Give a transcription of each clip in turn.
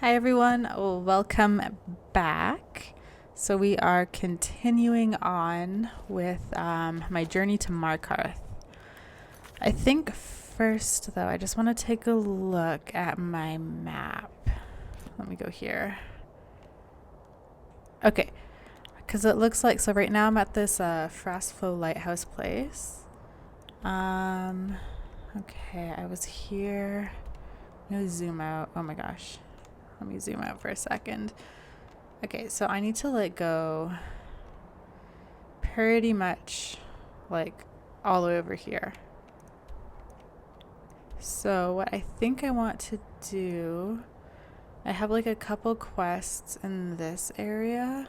Hi everyone, welcome back. So we are continuing on with my journey to Markarth. I think first though, I just want to take a look at my map. Let me go here. Okay, because it looks like, so right now I'm at this Frostflow Lighthouse place. Okay, I was here. I'm gonna zoom out. Oh my gosh. Let me zoom out for a second. Okay, so I need to go pretty much all the way over here. So what I think I want to do, I have a couple quests in this area.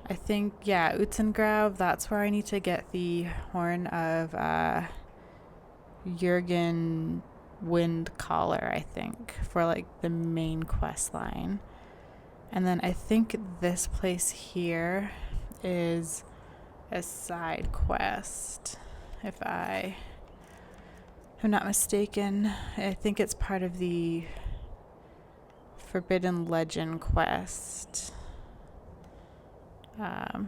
I think, yeah, Utzengrav, that's where I need to get the Horn of Jurgen wind collar, I think, for the main quest line. And then I think this place here is a side quest, if I am not mistaken. I think it's part of the Forbidden Legend quest. Yeah,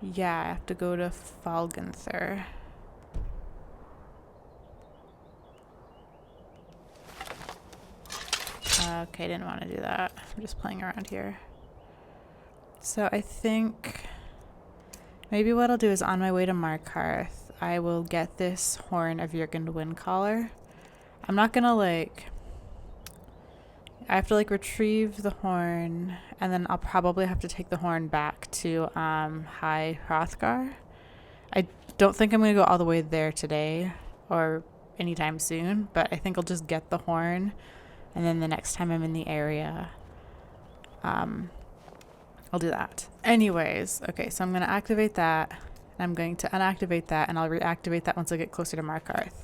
I have to go to Folgunthur. Okay, didn't want to do that. I'm just playing around here. So I think maybe what I'll do is on my way to Markarth, I will get this Horn of Jurgen wind collar. I'm not gonna I have to retrieve the horn, and then I'll probably have to take the horn back to High Hrothgar. I don't think I'm gonna go all the way there today or anytime soon, but I think I'll just get the horn, and then the next time I'm in the area, I'll do that. Anyways, okay, so I'm going to activate that. I'm going to unactivate that, and I'll reactivate that once I get closer to Markarth.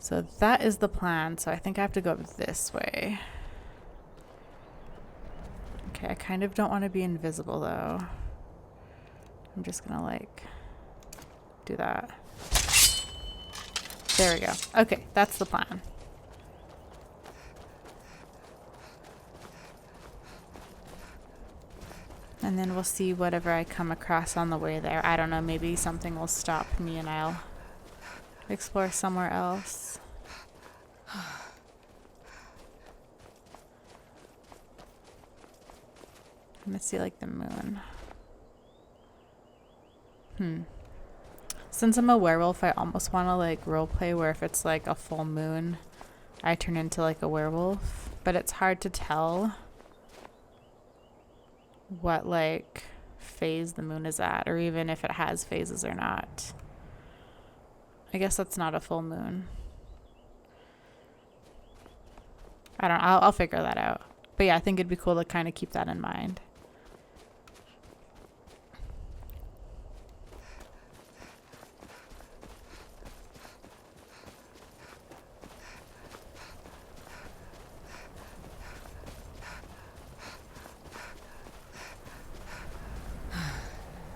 So that is the plan. So I think I have to go this way. Okay, I kind of don't want to be invisible, though. I'm just going to, do that. There we go. Okay, that's the plan. And then we'll see whatever I come across on the way there. I don't know, maybe something will stop me and I'll explore somewhere else. I'm gonna see the moon. Since I'm a werewolf, I almost want to roleplay where if it's a full moon, I turn into a werewolf. But it's hard to tell what phase the moon is at, or even if it has phases or not. I guess that's not a full moon. I don't know. I'll figure that out. But yeah, I think it'd be cool to kind of keep that in mind.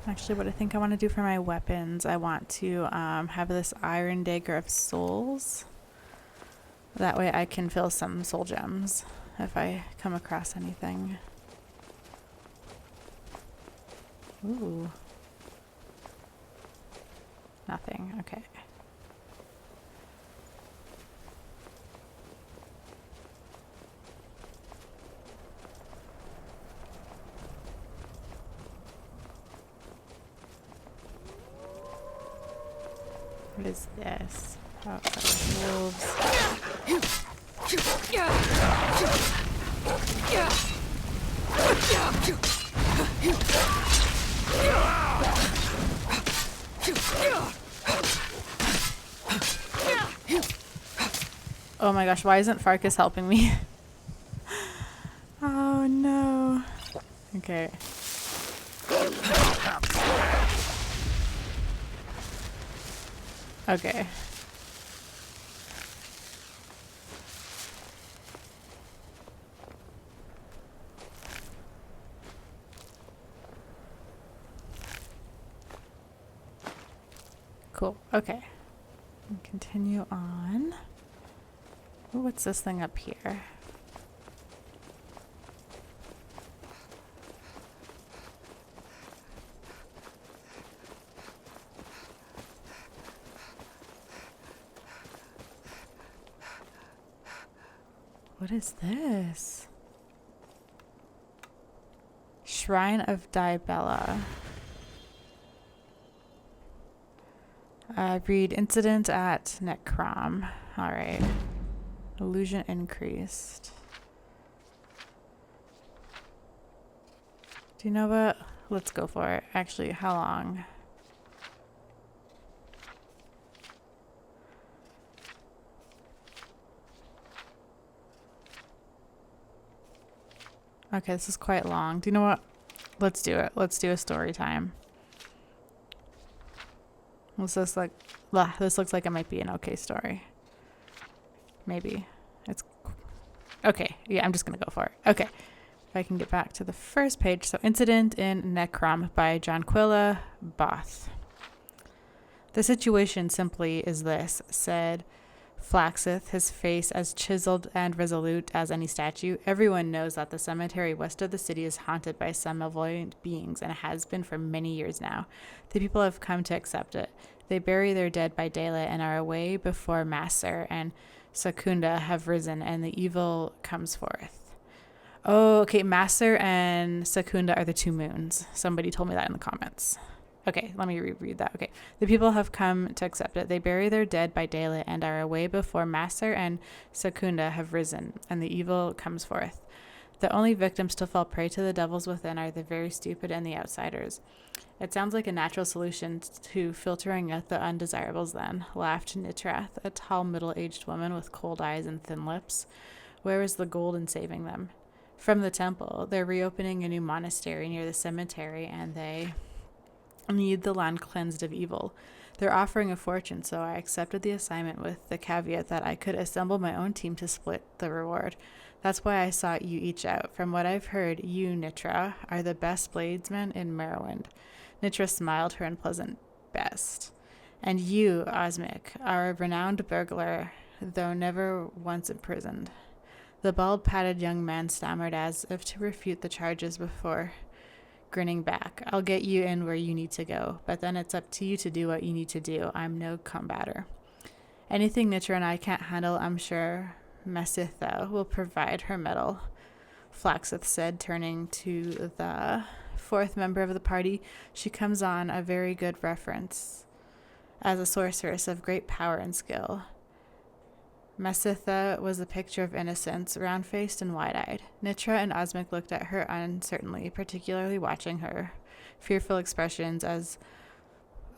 Actually, what I think I want to do for my weapons, I want to have this Iron Dagger of Souls. That way I can fill some soul gems if I come across anything. Ooh. Nothing. Okay. What is this? Oh, wolves. Oh my gosh, why isn't Farkas helping me? Oh no. Okay. Okay. Cool. Okay. Continue on. Ooh, what's this thing up here? What is this? Shrine of Dibella. Read incident at Necrom. Alright. Illusion increased. Do you know what? Let's go for it. Actually, how long? Okay, this is quite long. Do you know what? Let's do it. Let's do a story time. This looks like it might be an okay story. Maybe. It's okay. Yeah, I'm just gonna go for it. Okay. If I can get back to the first page. So, Incident in Necrom by Jonquilla Both. The situation simply is this, said Flaxith, his face as chiseled and resolute as any statue. Everyone knows that the cemetery west of the city is haunted by some malevolent beings, and has been for many years now. The people have come to accept it. They bury their dead by daylight and are away before Masser and Secunda have risen, and the evil comes forth. Oh, okay, Masser and Secunda are the two moons. Somebody told me that in the comments. Okay, let me reread that. Okay. The people have come to accept it. They bury their dead by daylight and are away before Masser and Secunda have risen, and the evil comes forth. The only victims to fall prey to the devils within are the very stupid and the outsiders. It sounds like a natural solution to filtering out the undesirables then, laughed Nitrath, a tall middle-aged woman with cold eyes and thin lips. Where is the gold in saving them? From the temple. They're reopening a new monastery near the cemetery, and they need the land cleansed of evil. They're offering a fortune, so I accepted the assignment with the caveat that I could assemble my own team to split the reward. That's why I sought you each out. From what I've heard, you, Nitra, are the best bladesmen in Morrowind. Nitra smiled her unpleasant best. And you, Osmic, are a renowned burglar, though never once imprisoned. The bald-pated young man stammered as if to refute the charges before grinning back. I'll get you in where you need to go, but then it's up to you to do what you need to do. I'm no combatter. Anything Nitra and I can't handle, I'm sure Mesitha will provide her mettle, Flaxith said, turning to the fourth member of the party. She comes on a very good reference as a sorceress of great power and skill. Mesitha was a picture of innocence, round-faced and wide-eyed. Nitra and Osmic looked at her uncertainly, particularly watching her fearful expressions as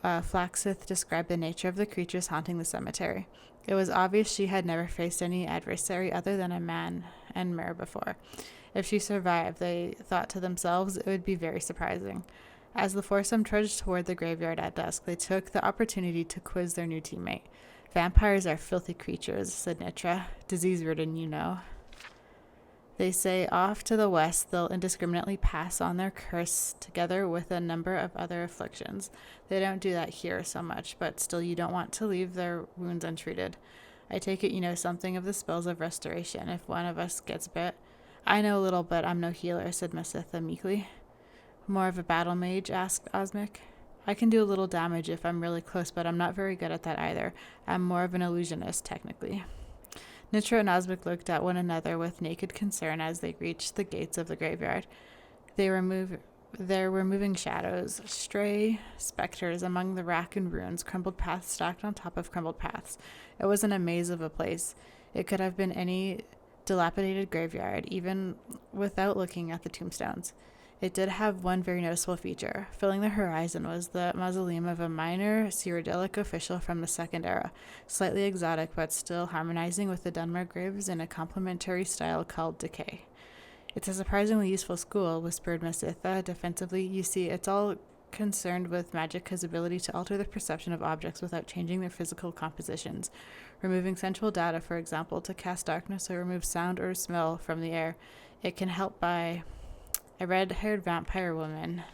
Flaxith described the nature of the creatures haunting the cemetery. It was obvious she had never faced any adversary other than a man and mare before. If she survived, they thought to themselves, it would be very surprising. As the foursome trudged toward the graveyard at dusk, they took the opportunity to quiz their new teammate. Vampires are filthy creatures, said Nitra. Disease-ridden, you know. They say off to the west they'll indiscriminately pass on their curse together with a number of other afflictions. They don't do that here so much, but still you don't want to leave their wounds untreated. I take it you know something of the spells of restoration if one of us gets bit. I know a little, but I'm no healer, said Mesitha meekly. More of a battle mage, asked Osmic. I can do a little damage if I'm really close, but I'm not very good at that either. I'm more of an illusionist, technically. Nitra and Osmic looked at one another with naked concern as they reached the gates of the graveyard. There were moving shadows, stray specters among the rack and ruins, crumbled paths stacked on top of crumbled paths. It wasn't a maze of a place. It could have been any dilapidated graveyard, even without looking at the tombstones. It did have one very noticeable feature. Filling the horizon was the mausoleum of a minor Cyrodiilic official from the Second Era, slightly exotic but still harmonizing with the Dunmer graves in a complementary style called Decay. It's a surprisingly useful school, whispered Mesitha defensively. You see, it's all concerned with Magicka's ability to alter the perception of objects without changing their physical compositions. Removing sensual data, for example, to cast darkness or remove sound or smell from the air. It can help by... A red-haired vampire woman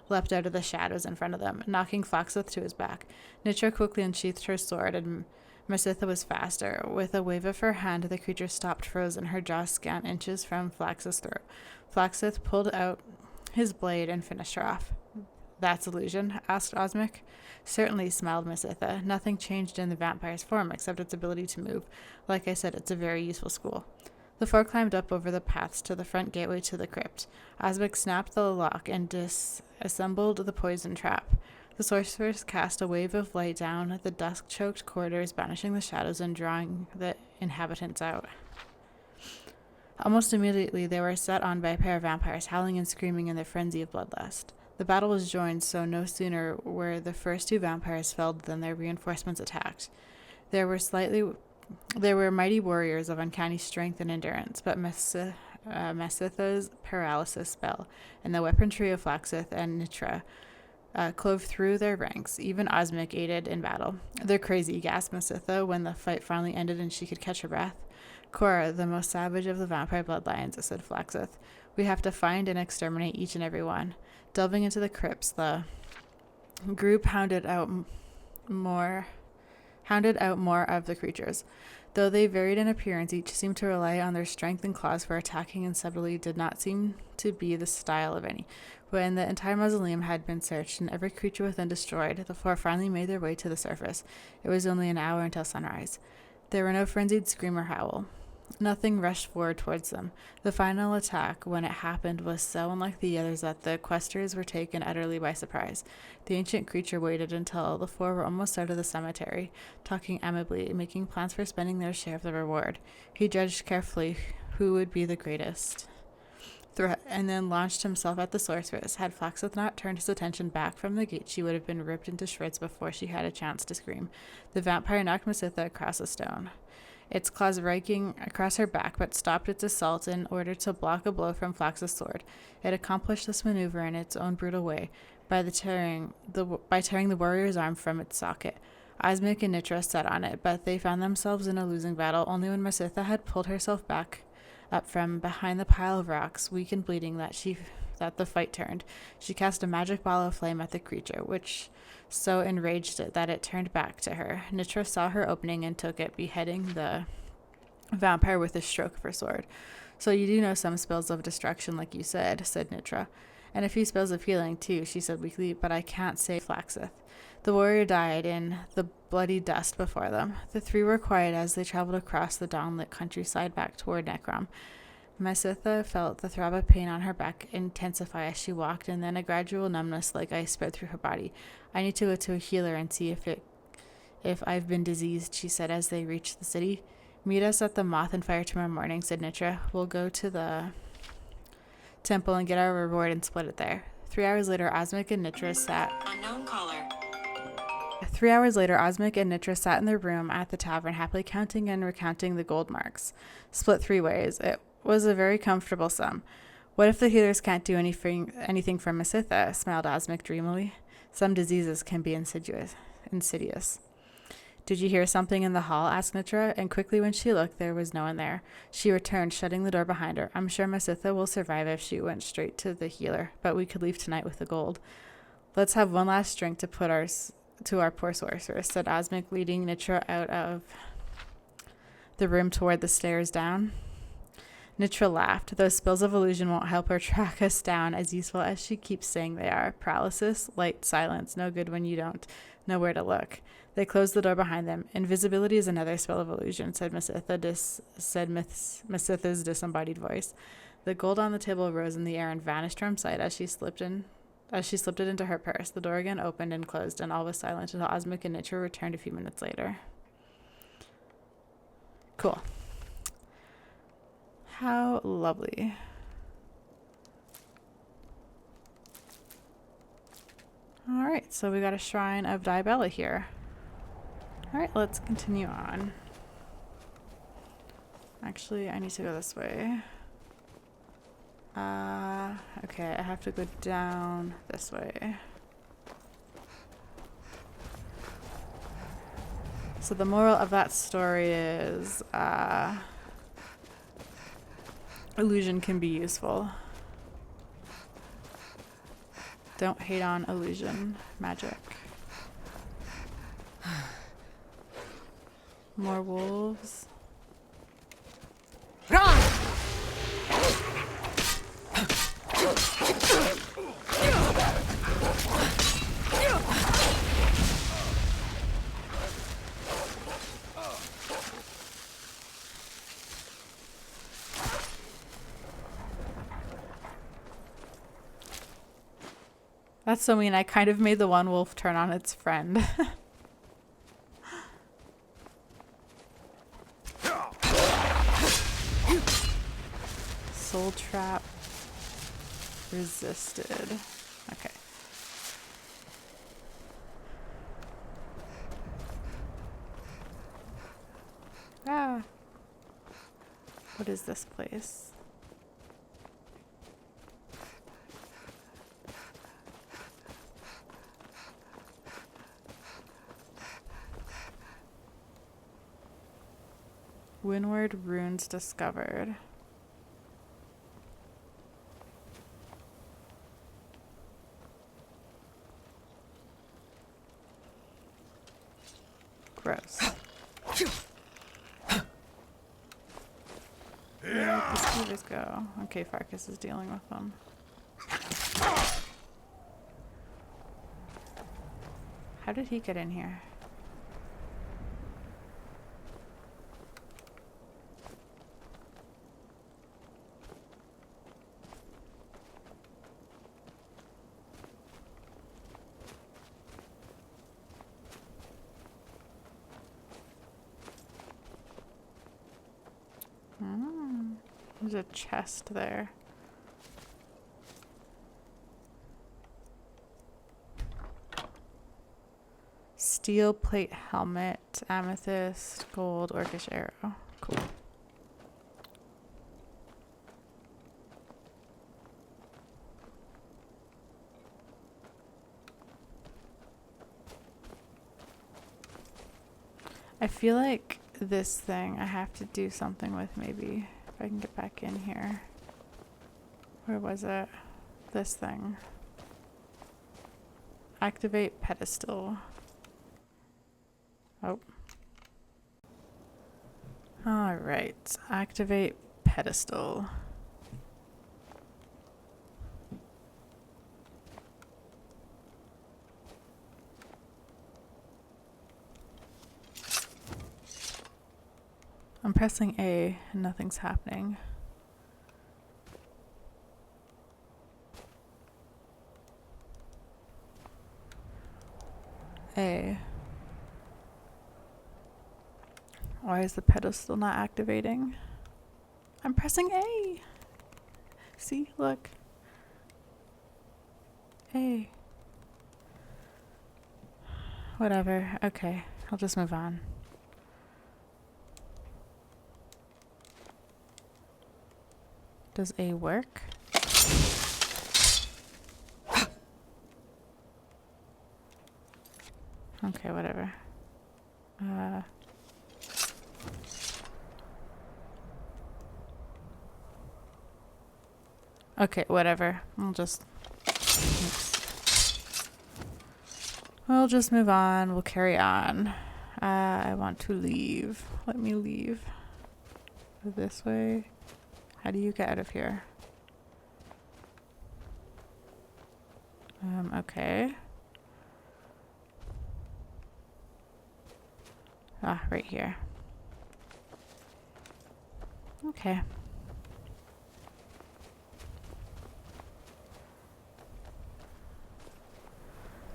leapt out of the shadows in front of them, knocking Flaxith to his back. Nitra quickly unsheathed her sword, and Mesitha was faster. With a wave of her hand, the creature stopped frozen, her jaw scant inches from Flax's throat. Flaxith pulled out his blade and finished her off. That's illusion? Asked Osmic. Certainly, smiled Mesitha. Nothing changed in the vampire's form except its ability to move. Like I said, it's a very useful school. The four climbed up over the paths to the front gateway to the crypt. Osmic snapped the lock and disassembled the poison trap. The sorceress cast a wave of light down the dusk-choked corridors, banishing the shadows and drawing the inhabitants out. Almost immediately, they were set on by a pair of vampires, howling and screaming in their frenzy of bloodlust. The battle was joined, so no sooner were the first two vampires felled than their reinforcements attacked. There were mighty warriors of uncanny strength and endurance, but Mesitha's paralysis spell and the weaponry of Flaxith and Nitra clove through their ranks. Even Osmic aided in battle. They're crazy, gasped Mesitha when the fight finally ended and she could catch her breath. Cora, the most savage of the vampire bloodlines, said Flaxith. We have to find and exterminate each and every one. Delving into the crypts, the group hounded out more of the creatures. Though they varied in appearance, each seemed to rely on their strength and claws for attacking, and subtly did not seem to be the style of any. When the entire mausoleum had been searched and every creature within destroyed, the four finally made their way to the surface. It was only an hour until sunrise. There were no frenzied scream or howl. Nothing rushed forward towards them. The final attack, when it happened, was so unlike the others that the questers were taken utterly by surprise. The ancient creature waited until the four were almost out of the cemetery, talking amicably, making plans for spending their share of the reward. He judged carefully who would be the greatest threat, and then launched himself at the sorceress. Had Flaxith not turned his attention back from the gate, she would have been ripped into shreds before she had a chance to scream. The vampire knocked Mesitha across a stone, its claws raking across her back, but stopped its assault in order to block a blow from Flax's sword. It accomplished this maneuver in its own brutal way, by tearing the warrior's arm from its socket. Osmic and Nitra set on it, but they found themselves in a losing battle only when Mesitha had pulled herself back up from behind the pile of rocks, weak and bleeding, that the fight turned. She cast a magic ball of flame at the creature, which so enraged it that it turned back to her. Nitra saw her opening and took it, beheading the vampire with a stroke of her sword. So you do know some spells of destruction, like you said Nitra. And a few spells of healing, too, she said weakly, but I can't say Flaxith. The warrior died in the bloody dust before them. The three were quiet as they traveled across the dawn-lit countryside back toward Necrom. Mesitha felt the throb of pain on her back intensify as she walked, and then a gradual numbness like ice spread through her body. I need to go to a healer and see if I've been diseased, she said as they reached the city. Meet us at the Moth and Fire tomorrow morning, said Nitra. We'll go to the temple and get our reward and split it there. 3 hours later, Osmic and Nitra sat... Unknown caller. 3 hours later, Osmic and Nitra sat in their room at the tavern, happily counting and recounting the gold marks. Split 3 ways. It was a very comfortable sum. What if the healers can't do anything for Mesitha? Smiled Osmic dreamily. Some diseases can be insidious. Did you hear something in the hall? Asked Nitra, and quickly when she looked, there was no one there. She returned, shutting the door behind her. I'm sure Mesitha will survive if she went straight to the healer, but we could leave tonight with the gold. Let's have one last drink to our poor sorceress, said Osmic, leading Nitra out of the room toward the stairs down. Nitra laughed. Those spells of illusion won't help her track us down, as useful as she keeps saying they are. Paralysis, light, silence, no good when you don't know where to look. They closed the door behind them. Invisibility is another spell of illusion, said Mesitha's disembodied voice. The gold on the table rose in the air and vanished from sight as she slipped it into her purse. The door again opened and closed, and all was silent until Osmic and Nitra returned a few minutes later. Cool. How lovely. Alright, so we got a Shrine of Diabella here. Alright, let's continue on. Actually, I need to go this way. Okay, I have to go down this way. So the moral of that story is, illusion can be useful. Don't hate on illusion magic. More wolves. That's so mean. I kind of made the one wolf turn on its friend. Soul trap resisted. Okay. Ah. What is this place? Windward runes discovered. Gross. Where did the skeevers go? Okay, Farkas is dealing with them. How did he get in here? There's a chest there. Steel plate helmet, amethyst, gold, orcish arrow. Cool. I feel like this thing I have to do something with, maybe if I can get back in here. Where was it? This thing. Activate pedestal. Oh. Alright. Activate pedestal. I'm pressing A and nothing's happening. A. Why is the pedestal not activating? I'm pressing A. See, look. A. Whatever. Okay, I'll just move on. Does A work? Okay, whatever. Okay, whatever. We'll just move on. We'll carry on. I want to leave. Let me leave. Go this way. How do you get out of here? Okay. Ah, right here. Okay.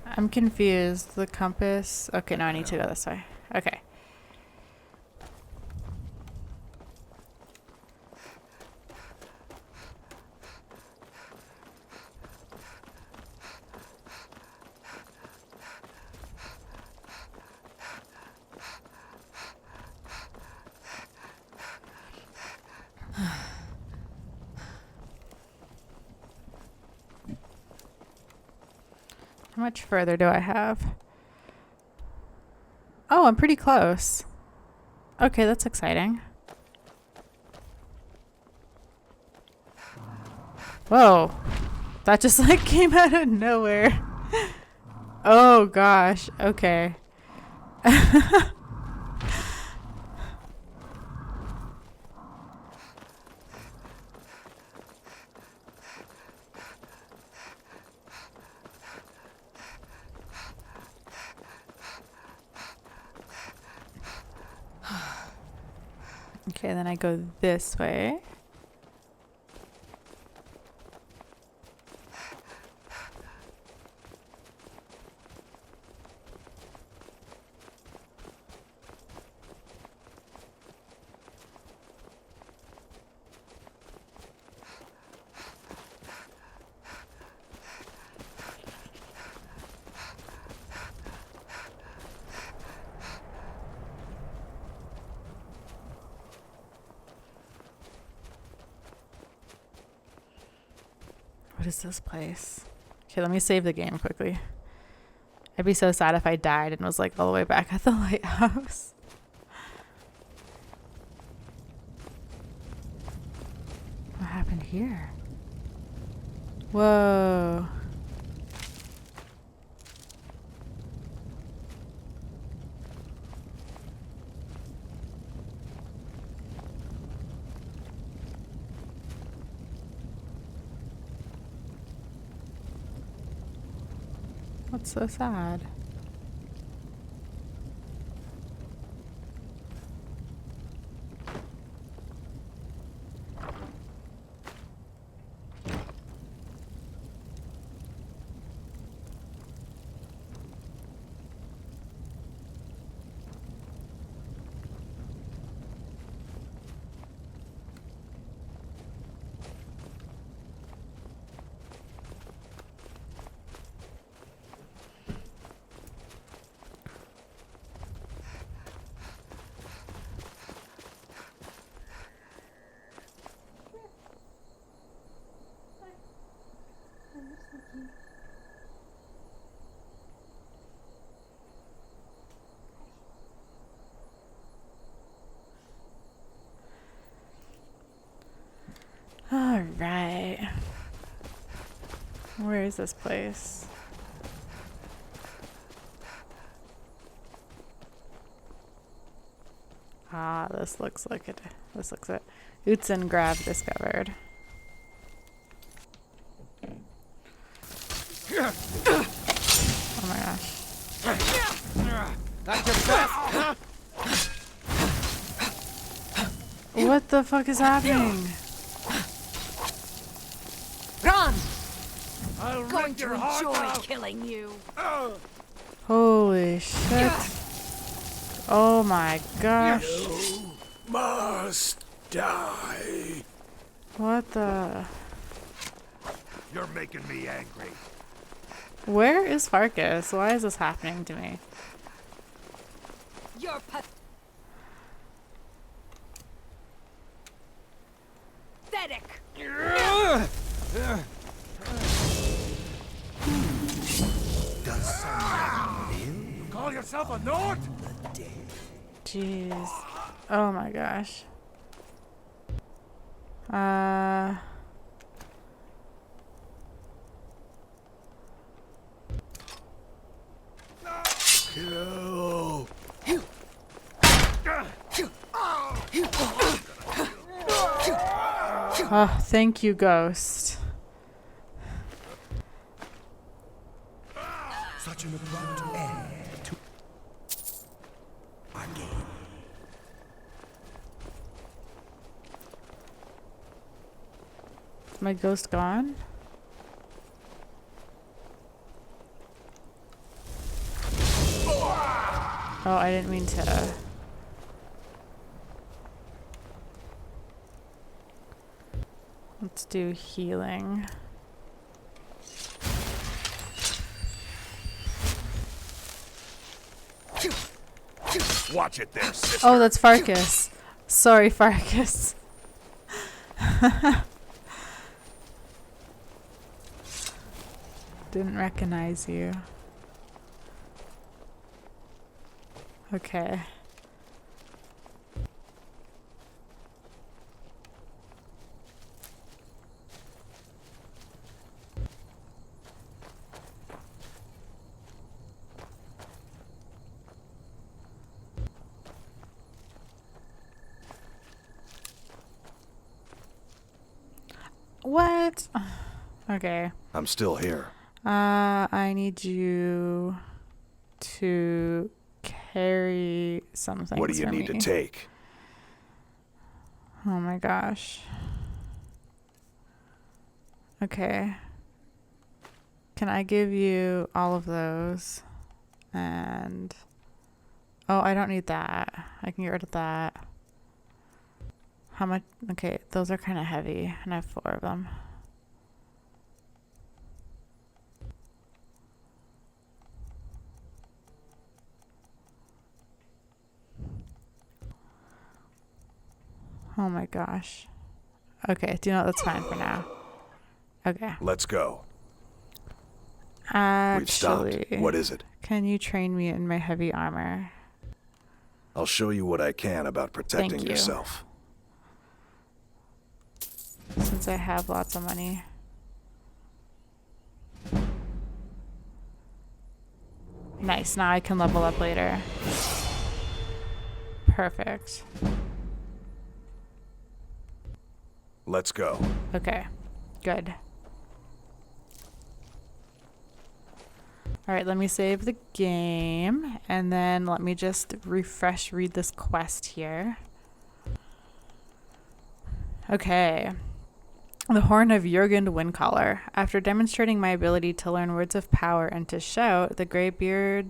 I'm confused. The compass. Okay, no, I need to go this way. Okay. How much further do I have? Oh, I'm pretty close. Okay, that's exciting. Whoa. That just like came out of nowhere. Oh gosh. Okay. Okay, then I go this way. What is this place? Okay, let me save the game quickly. I'd be so sad if I died and was like all the way back at the lighthouse. What happened here? Whoa. That's so sad. All right. Where is this place? Ah, this looks like it. This looks it. Utsen Grab discovered. Oh my gosh. That's your best. What the fuck is happening? Run! I'll Going to enjoy killing you. Holy shit. Oh my gosh. You must die. What the? You're making me angry. Where is Farkas? Why is this happening to me? You're pathetic. Does someone live? Call yourself a Nord? Jeez. Oh my gosh. Kill. Oh, thank you, Ghost. Such an abrupt end to our game. Is my ghost gone? Oh, I didn't mean to. Let's do healing. Watch it there, sister. Oh, that's Farkas. Sorry, Farkas. Didn't recognize you. Okay. What? Okay. I'm still here. I need you to carry something. What do you need to take? Oh my gosh. Okay. Can I give you all of those? And... oh, I don't need that. I can get rid of that. How much? Okay, those are kind of heavy, and I have 4 of them. Oh my gosh. Okay, do you know what? That's fine for now. Okay. Let's go. Actually, We've stopped. What is it? Can you train me in my heavy armor? I'll show you what I can about protecting Thank you. yourself. Since I have lots of money. Nice, now I can level up later. Perfect. Let's go. Okay, good. Alright, let me save the game, and then let me just read this quest here. Okay. The Horn of Jurgen Windcaller. After demonstrating my ability to learn words of power and to shout, the Greybeard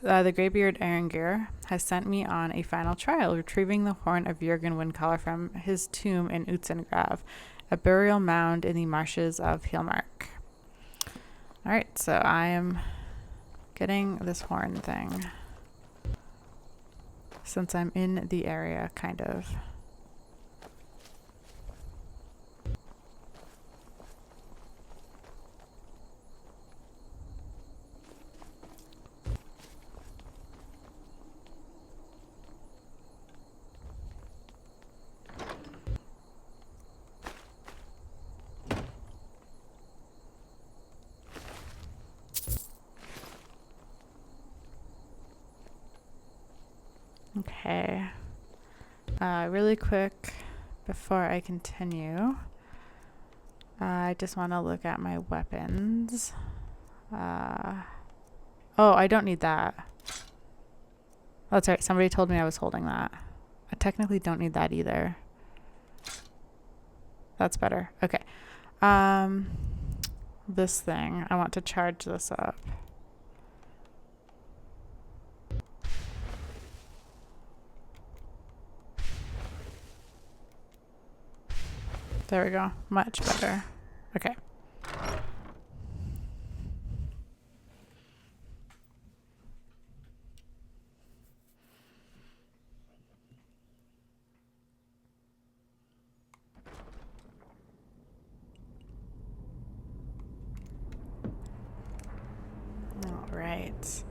Erengir has sent me on a final trial, retrieving the Horn of Jurgen Windcaller from his tomb in Utzengrav, a burial mound in the marshes of Hilmark. Alright, so I am getting this horn thing. Since I'm in the area, kind of. Okay. Really quick, before I continue, I just want to look at my weapons. Oh, I don't need that. Oh, that's right. Somebody told me I was holding that. I technically don't need that either. That's better. Okay. This thing. I want to charge this up. There we go. Much better. Okay. All right.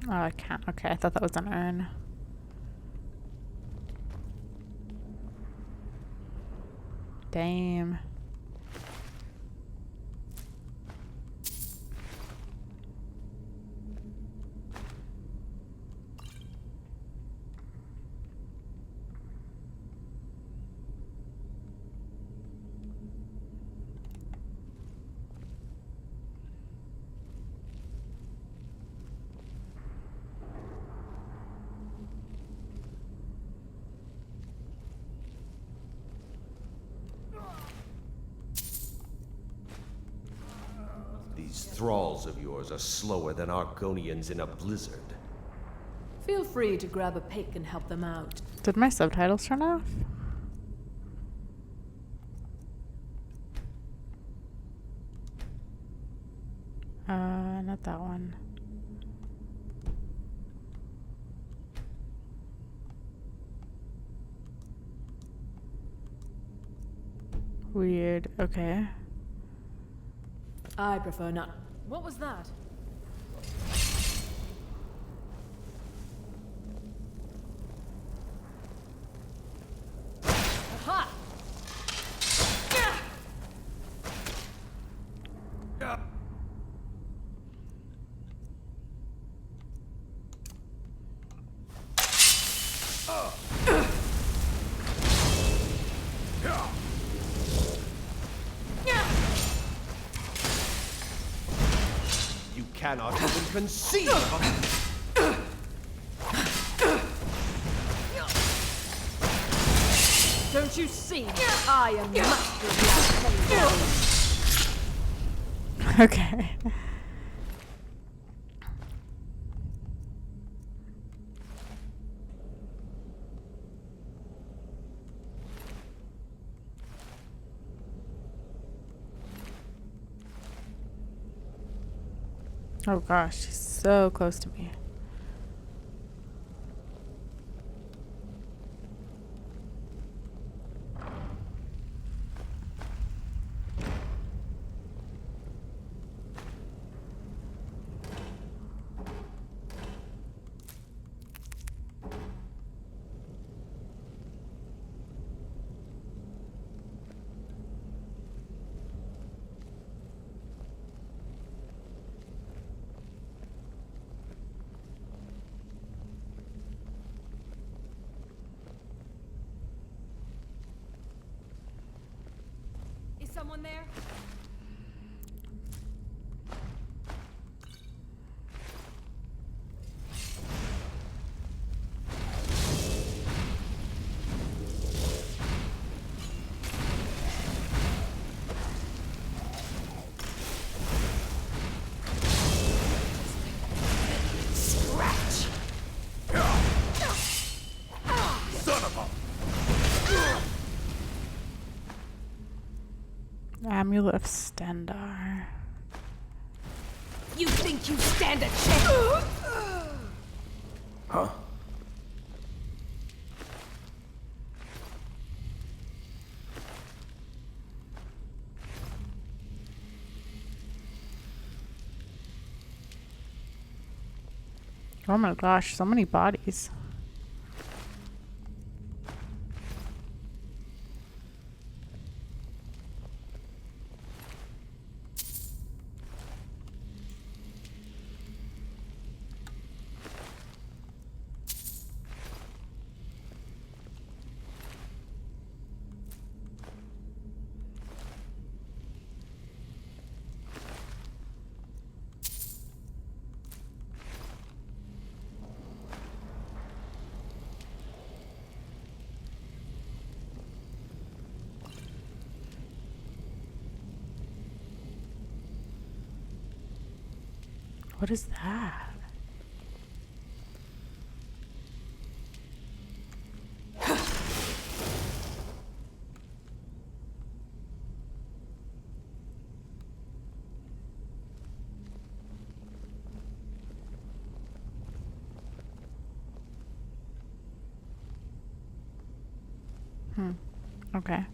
Oh, I can't. Okay, I thought that was an urn. Damn. These thralls of yours are slower than Argonians in a blizzard. Feel free to grab a pick and help them out. Did my subtitles turn off? Not that one. Weird. Okay. I prefer not. What was that? Aha! cannot even conceive of. Don't you see? I am master of the arcane. Okay. Oh gosh, she's so close to me. Is someone there? Scratch! Son of a... Amulet of Stendar. You think you stand a chance? Huh? Oh my gosh, so many bodies. What is that? Okay.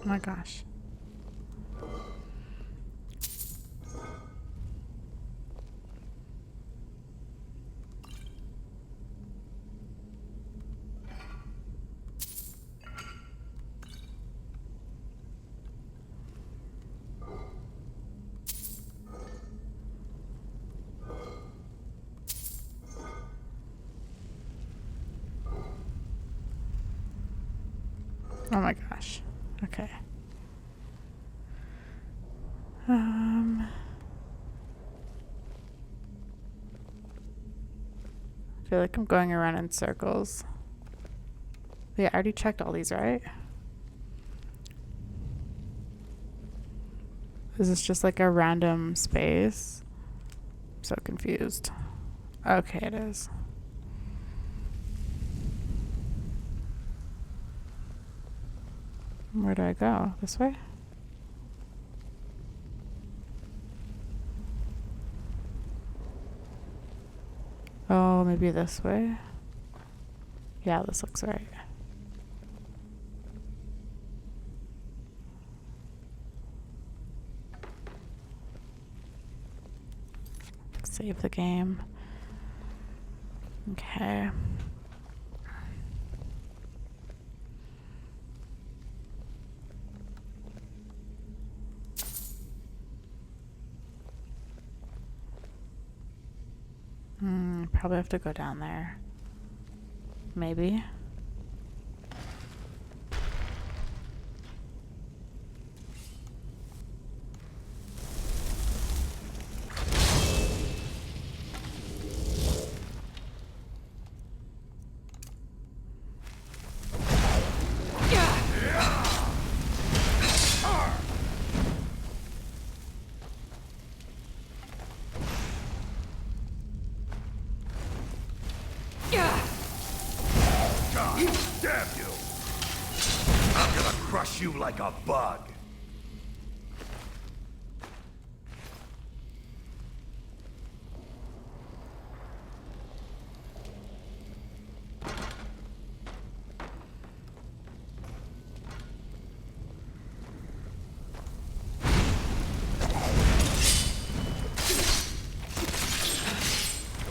Oh my gosh. Oh my gosh. Okay. I feel like I'm going around in circles. Yeah, I already checked all these, right? Is this just like a random space? I'm so confused. Okay, it is. Where do I go? This way? Oh, maybe this way? Yeah, this looks right. Save the game. Okay. Probably have to go down there. Maybe. Damn you! I'm gonna crush you like a bug.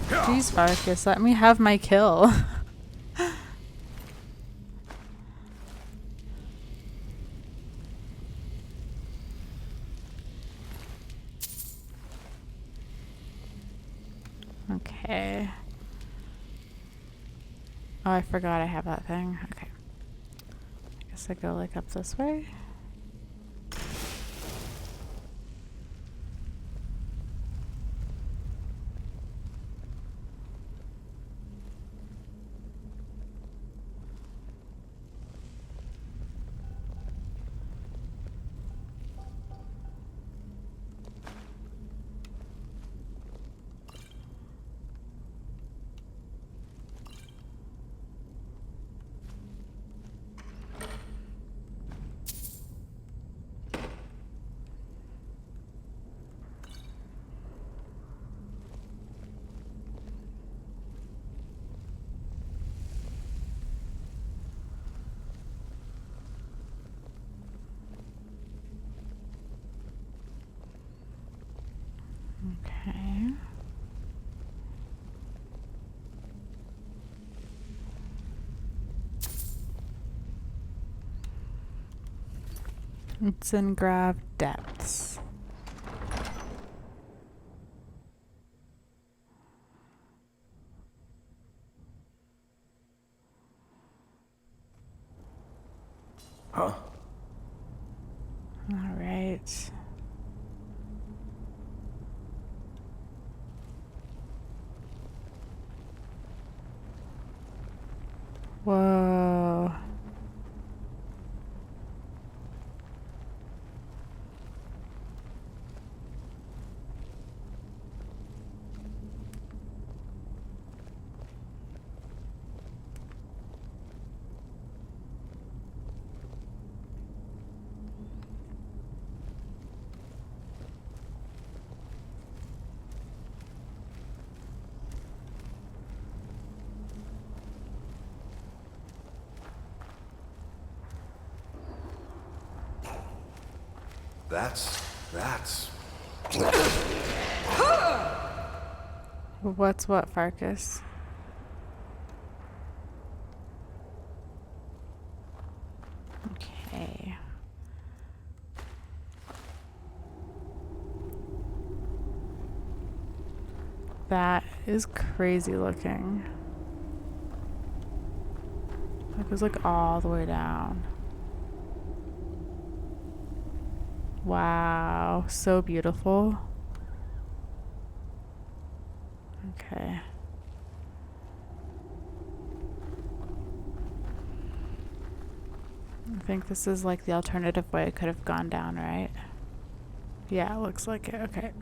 Jeez, Farkas, let me have my kill. Okay. Oh, I forgot I have that thing. Okay. I guess I go like up this way. Okay. It's in Grav Depths. Huh? All right. Whoa. That's... What's what, Farkas? Okay. That is crazy looking. It goes like all the way down. Wow, so beautiful. Okay. I think this is like the alternative way it could have gone down, right? Yeah, it looks like it. Okay.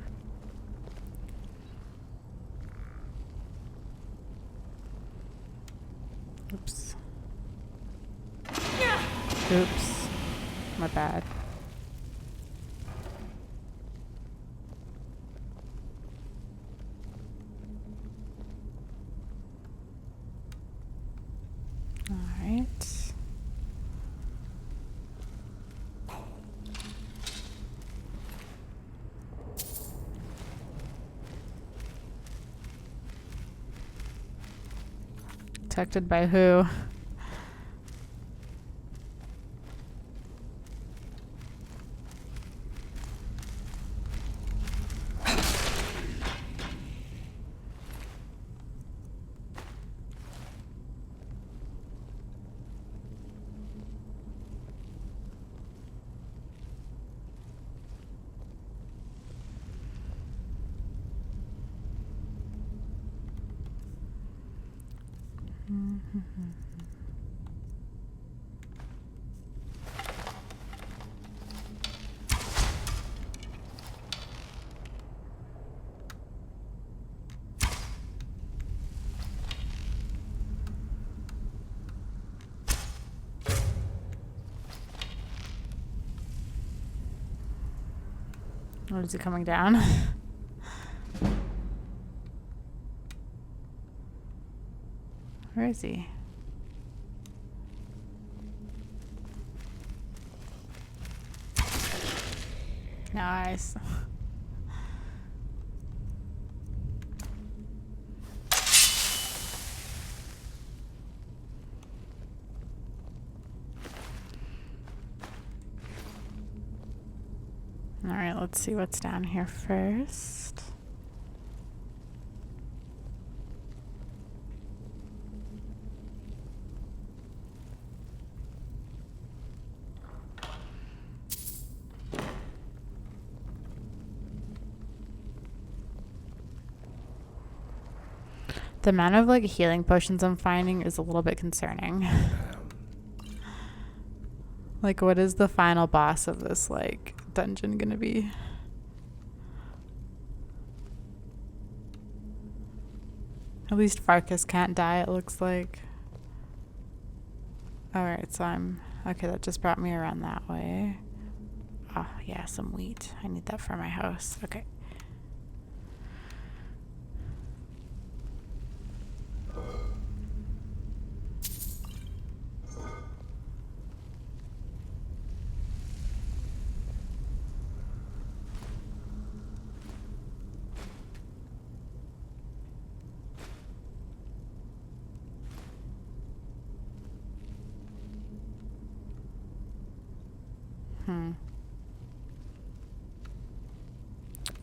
Oops. Oops. My bad. All right. Protected by who? Or is he coming down? Where is he? Nice. All right, let's see what's down here first. The amount of like healing potions I'm finding is a little bit concerning. Like, what is the final boss of this like dungeon gonna be? At least Farkas can't die, it looks like. Alright, so I'm okay, that just brought me around that way. Oh yeah, some wheat. I need that for my house. Okay.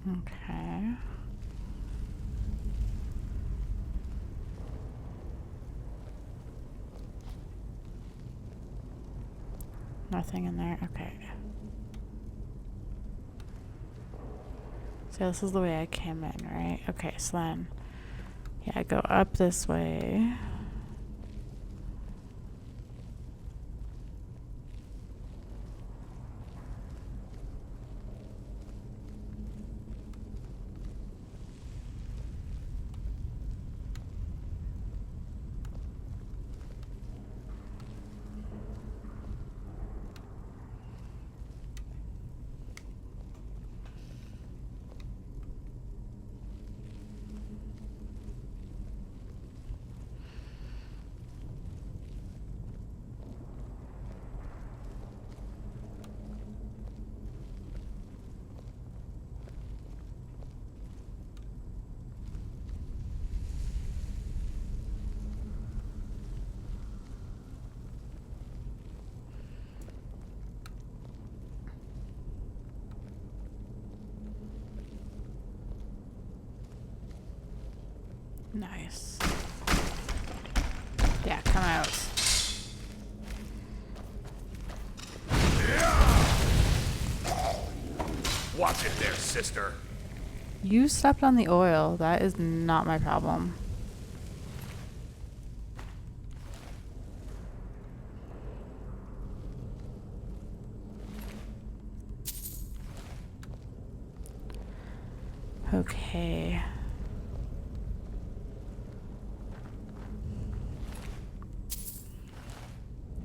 Okay. Nothing in there. Okay. So this is the way I came in, right? Okay, so then, yeah, I go up this way. Nice. Yeah, come out. Watch it there, sister. You stepped on the oil. That is not my problem. Okay.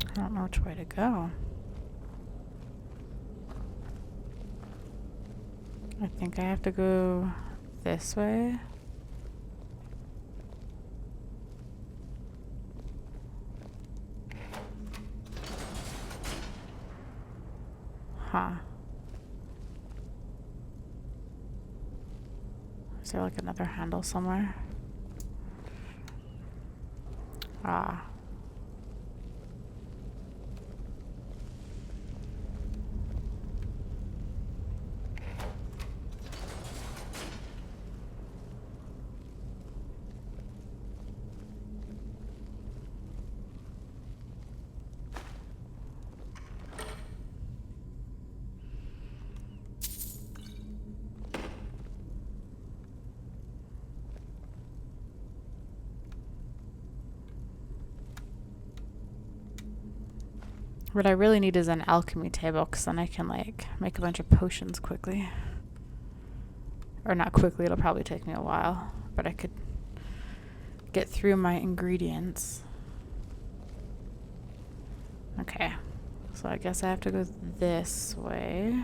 I don't know which way to go. I think I have to go this way. Huh. Is there like another handle somewhere? Ah. What I really need is an alchemy table, because then I can like make a bunch of potions quickly. Or not quickly, it'll probably take me a while, but I could get through my ingredients. Okay, so I guess I have to go this way.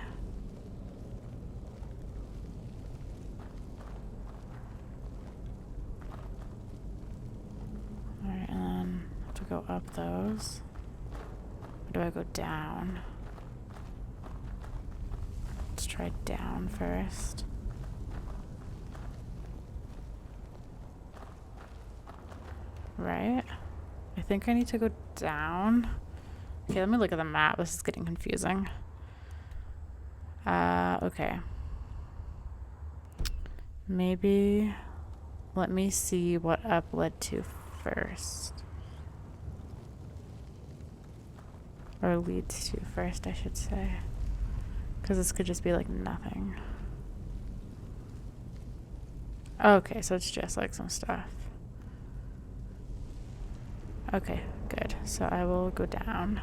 Alright, and then I have to go up those. Or do I go down? Let's try down first. Right? I think I need to go down. Okay, let me look at the map. This is getting confusing. Okay. Maybe let me see what up led to first. Or leads to first, I should say. Because this could just be like nothing. Okay, so it's just like some stuff. Okay, good. So I will go down.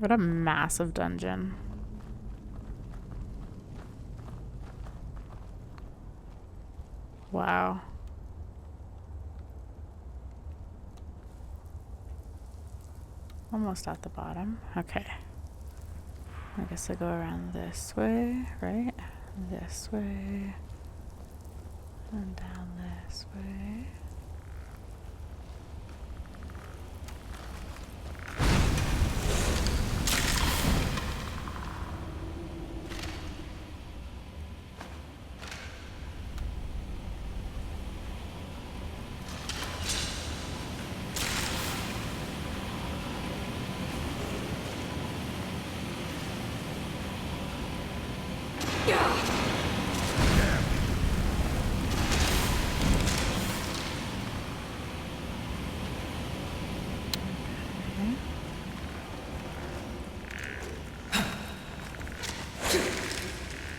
What a massive dungeon. Wow. Almost at the bottom. Okay. I guess I go around this way, right? This way. And down this way.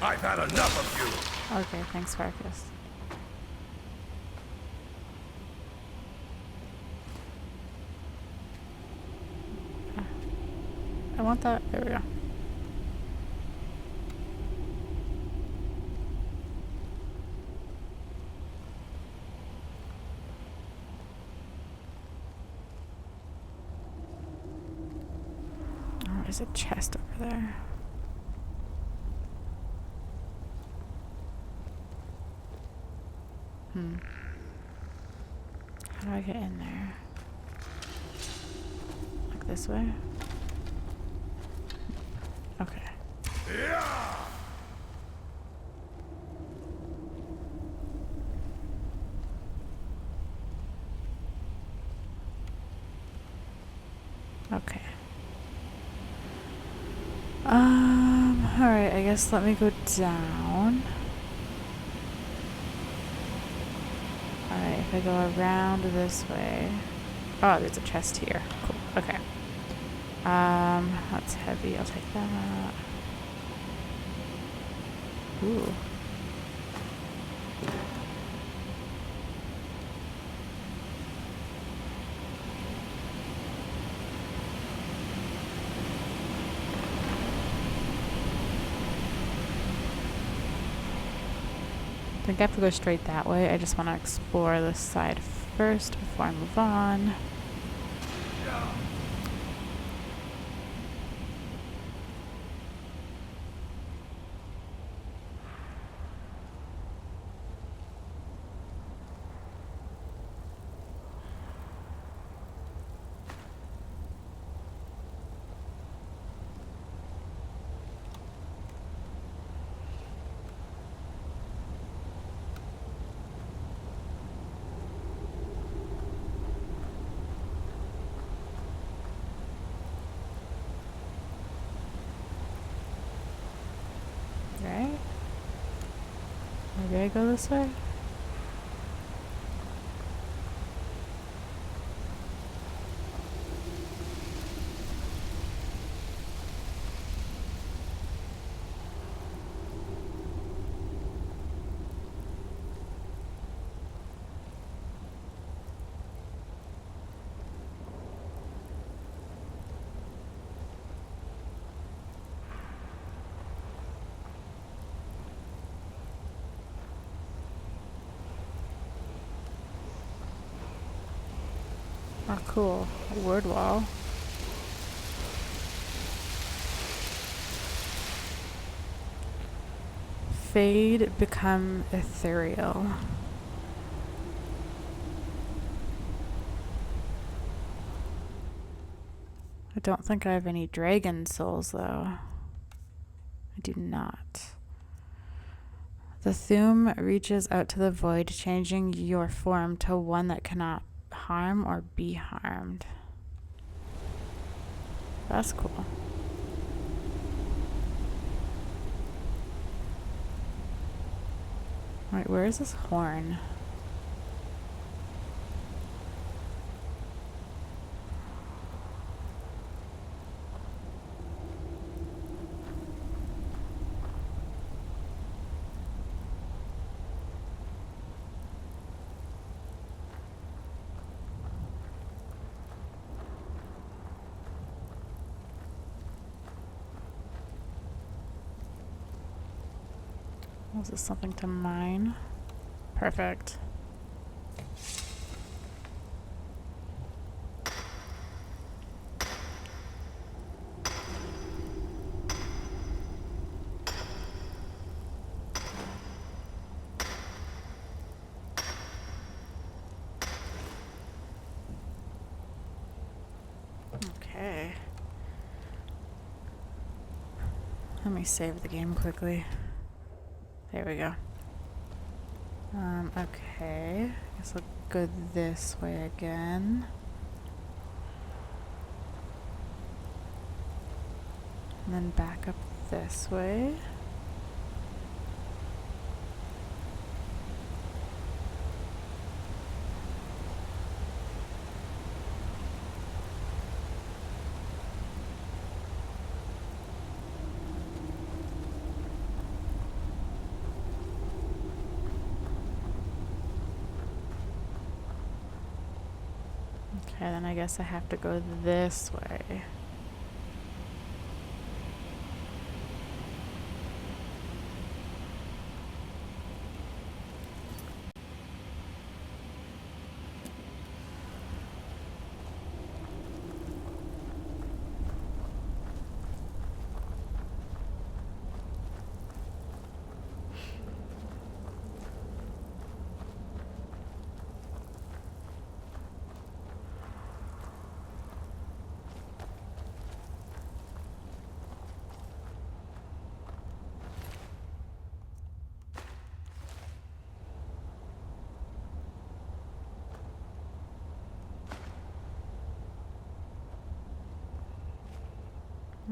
I've had enough of you. Okay, thanks, Marcus. I want that. There we go. Oh, there's a chest over there. How do I get in there? Like this way? Okay. Yeah! Okay. Alright, I guess let me go down. Alright, if I go around this way. Oh, there's a chest here. Cool. Okay. That's heavy. I'll take that. Ooh. think I have to go straight that way. I just want to explore this side first before I move on. Right? Maybe I go this way? Oh, cool. A word wall. Fade, become ethereal. I don't think I have any dragon souls, though. I do not. The Thume reaches out to the void, changing your form to one that cannot harm or be harmed. That's cool. Wait, where is this horn? Is this something to mine? Perfect. Okay. Let me save the game quickly. There we go. Okay. Guess I'll go this way again. And then back up this way. Okay, then I guess I have to go this way.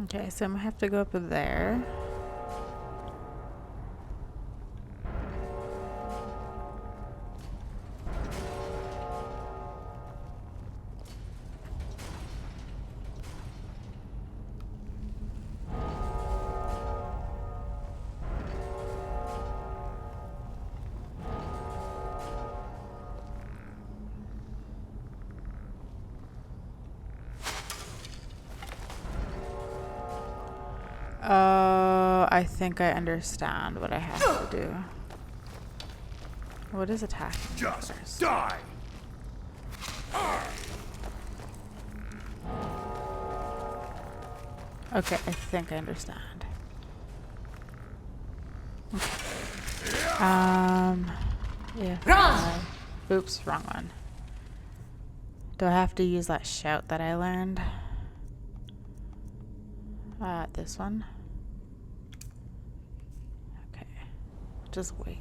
Okay, so I'm gonna have to go up there. Oh, I think I understand what I have to do. What is attacking? Just first? die! Okay, I think I understand. Okay. If oops, wrong one. Do I have to use that shout that I learned? This one? Okay. Just wait.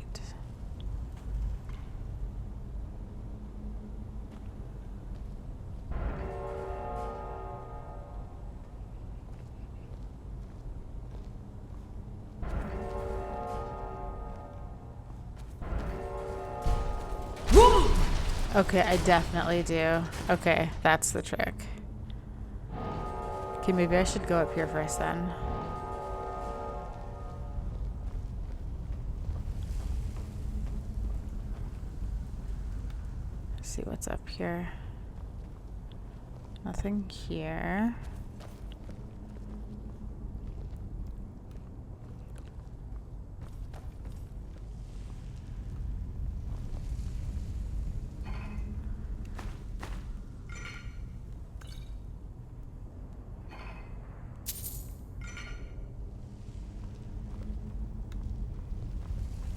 Okay, I definitely do. Okay, that's the trick. Okay, maybe I should go up here first then. Let's see what's up here. Nothing here.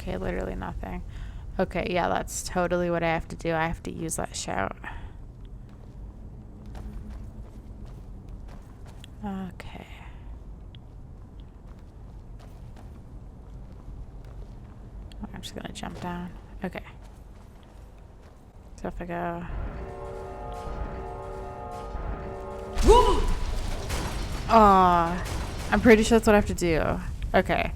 Okay, literally nothing. Okay, yeah, that's totally what I have to do. I have to use that shout. Okay. Oh, I'm just gonna jump down. Okay. So if I go... Oh, I'm pretty sure that's what I have to do. Okay.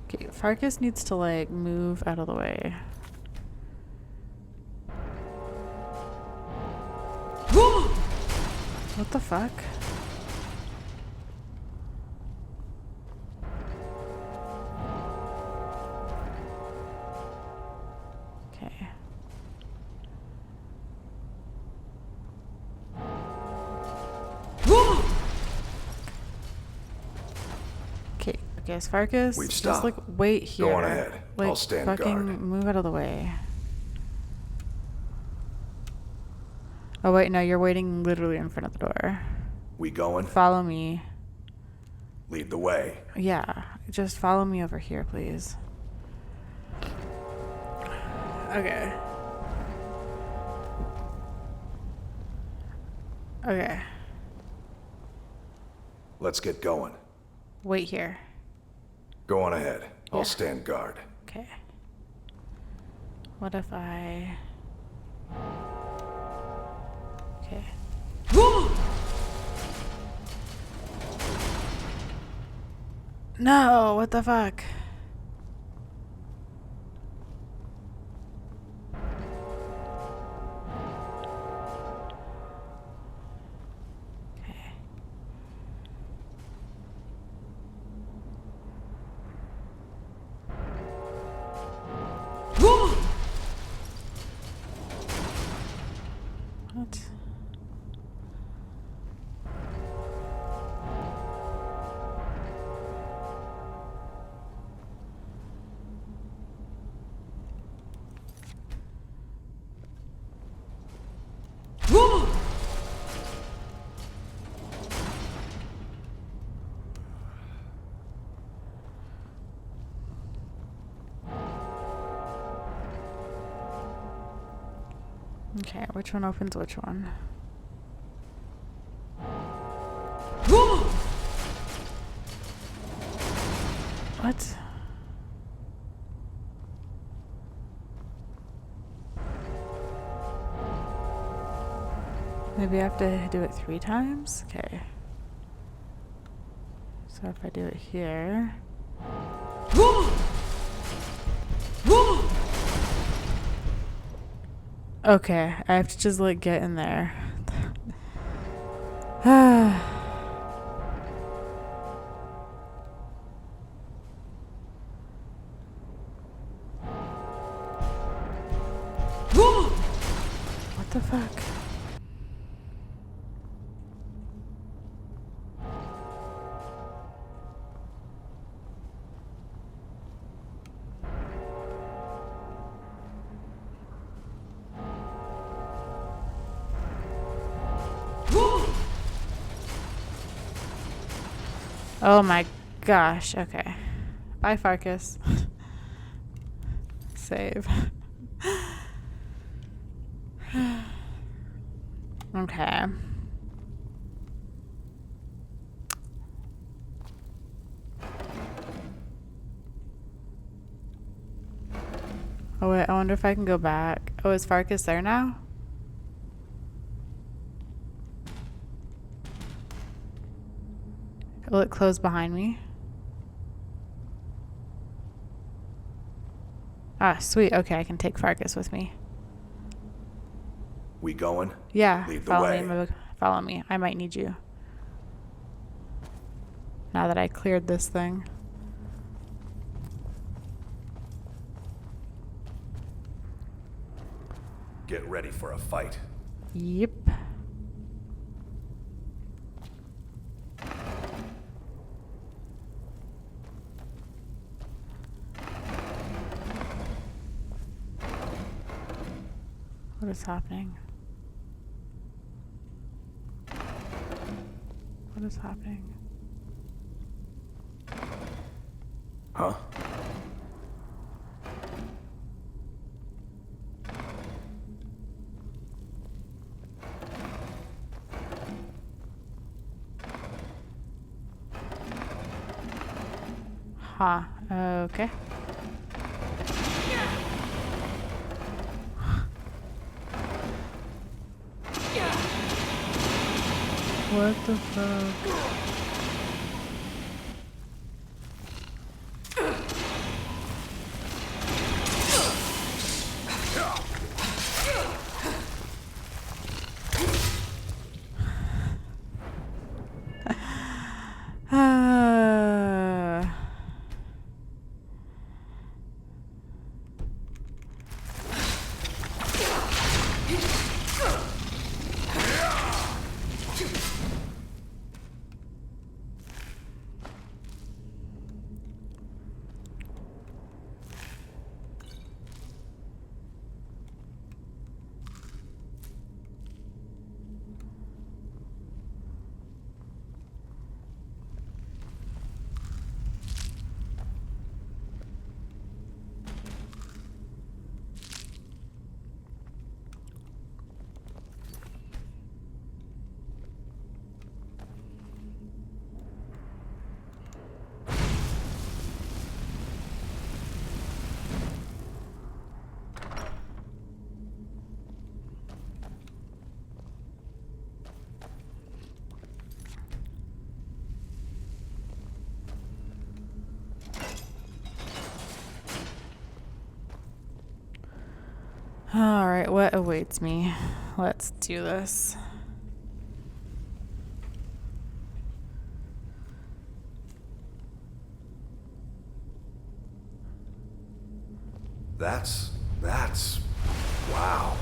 Okay, Farkas needs to like move out of the way. What the fuck? Okay. Okay, Farkas, We've just stopped. like wait here. Go on ahead. Like, I'll stand fucking guard. move out of the way. Oh wait, no, you're waiting literally in front of the door. We going? Follow me. Lead the way. Yeah, just follow me over here, please. Okay. Okay. Let's get going. Wait here. Go on ahead. Yeah. I'll stand guard. Okay. What if I... Okay. No, what the fuck? Okay. What? Okay, which one opens which one? What? Maybe I have to do it 3 times? Okay. So if I do it here... Okay, I have to just like get in there. What the fuck? Oh my gosh. Okay. Bye, Farkas. Save. Okay. Oh wait, I wonder if I can go back. Oh, is Farkas there now? Will it close behind me? Ah, sweet. Okay, I can take Farkas with me. We going? Yeah, Lead the follow way. me. Follow me. I might need you. Now that I cleared this thing. Get ready for a fight. Yep. What is happening? What is happening? Huh? Huh. Okay. What the fuck? Alright, what awaits me? Let's do this. That's... wow.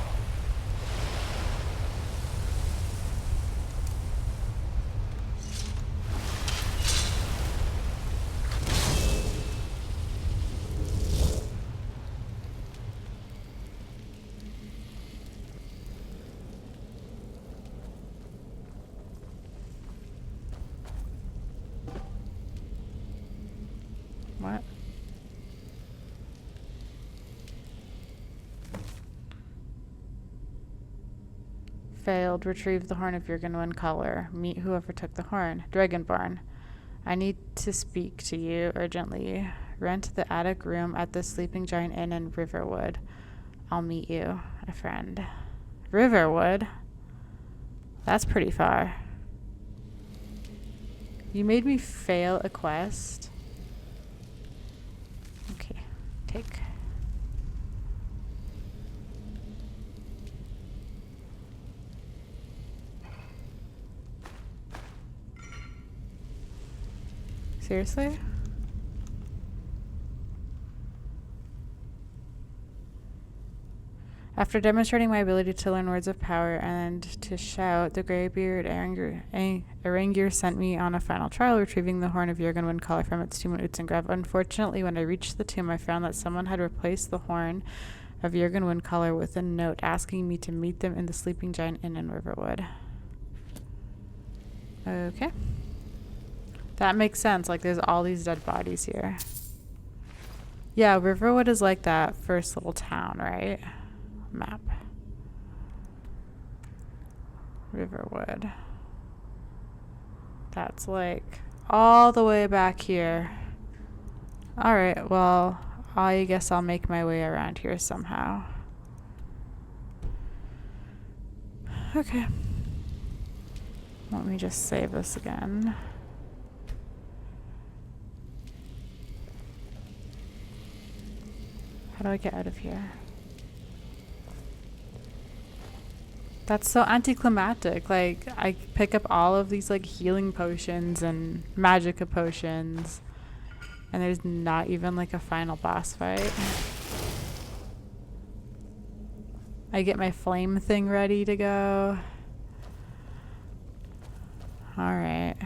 What? Failed. Retrieve the Horn of Jurgen Windcaller. Meet whoever took the horn. Dragonborn. I need to speak to you urgently. Rent the attic room at the Sleeping Giant Inn in Riverwood. I'll meet you, a friend. Riverwood? That's pretty far. You made me fail a quest. Okay, take. Seriously? After demonstrating my ability to learn words of power and to shout, the graybeard Arangir sent me on a final trial, retrieving the Horn of Jurgen Windcaller from its tomb at Utzengrave. Unfortunately, when I reached the tomb, I found that someone had replaced the Horn of Jurgen Windcaller with a note asking me to meet them in the Sleeping Giant Inn in Riverwood. Okay. That makes sense. Like, there's all these dead bodies here. Yeah, Riverwood is like that first little town, right? Map. Riverwood. That's like all the way back here. Alright, well, I guess I'll make my way around here somehow. Okay. Let me just save this again. How do I get out of here? That's so anticlimactic. Like, I pick up all of these like healing potions and magicka potions, and there's not even like a final boss fight. I get my flame thing ready to go. Alright.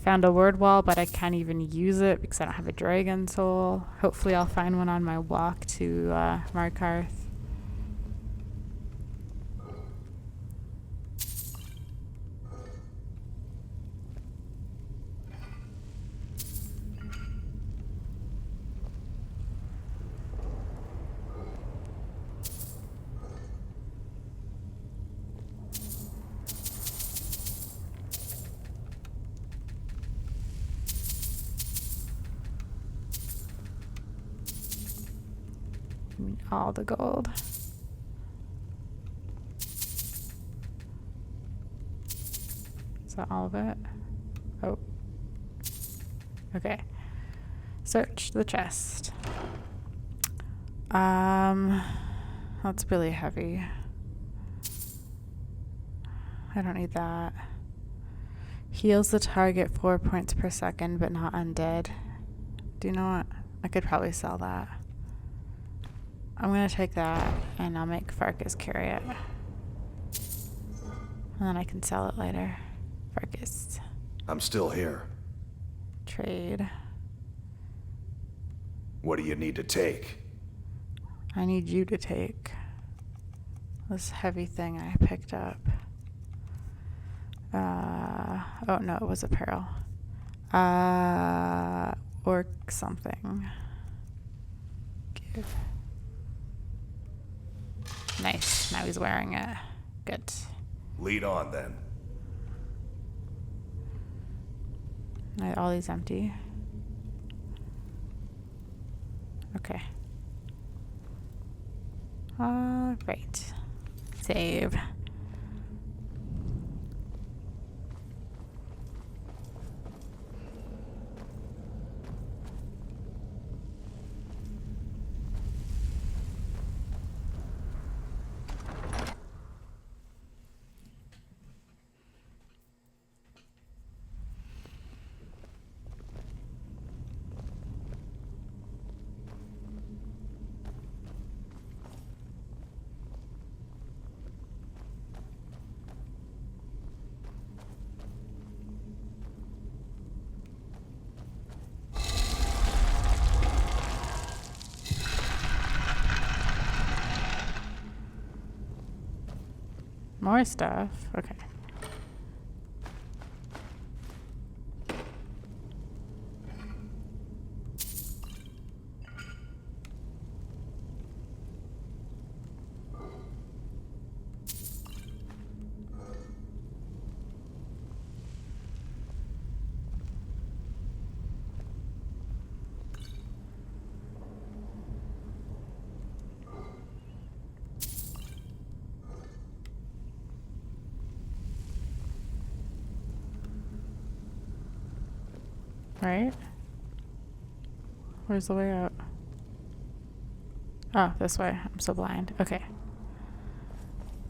Found a word wall, but I can't even use it because I don't have a dragon soul. Hopefully I'll find one on my walk to Markarth. All the gold. Is that all of it? Oh. Okay. Search the chest. That's really heavy. I don't need that. Heals the target 4 points per second, but not undead. Do you know what? I could probably sell that. I'm gonna take that and I'll make Farkas carry it. And then I can sell it later. Farkas. I'm still here. Trade. What do you need to take? I need you to take this heavy thing I picked up. Oh no, it was apparel. Or something. Give. Nice. Now he's wearing it. Good. Lead on then. All these empty. Okay. Right. Save. More stuff. Okay. Right? Where's the way out? Oh, this way. I'm so blind. Okay.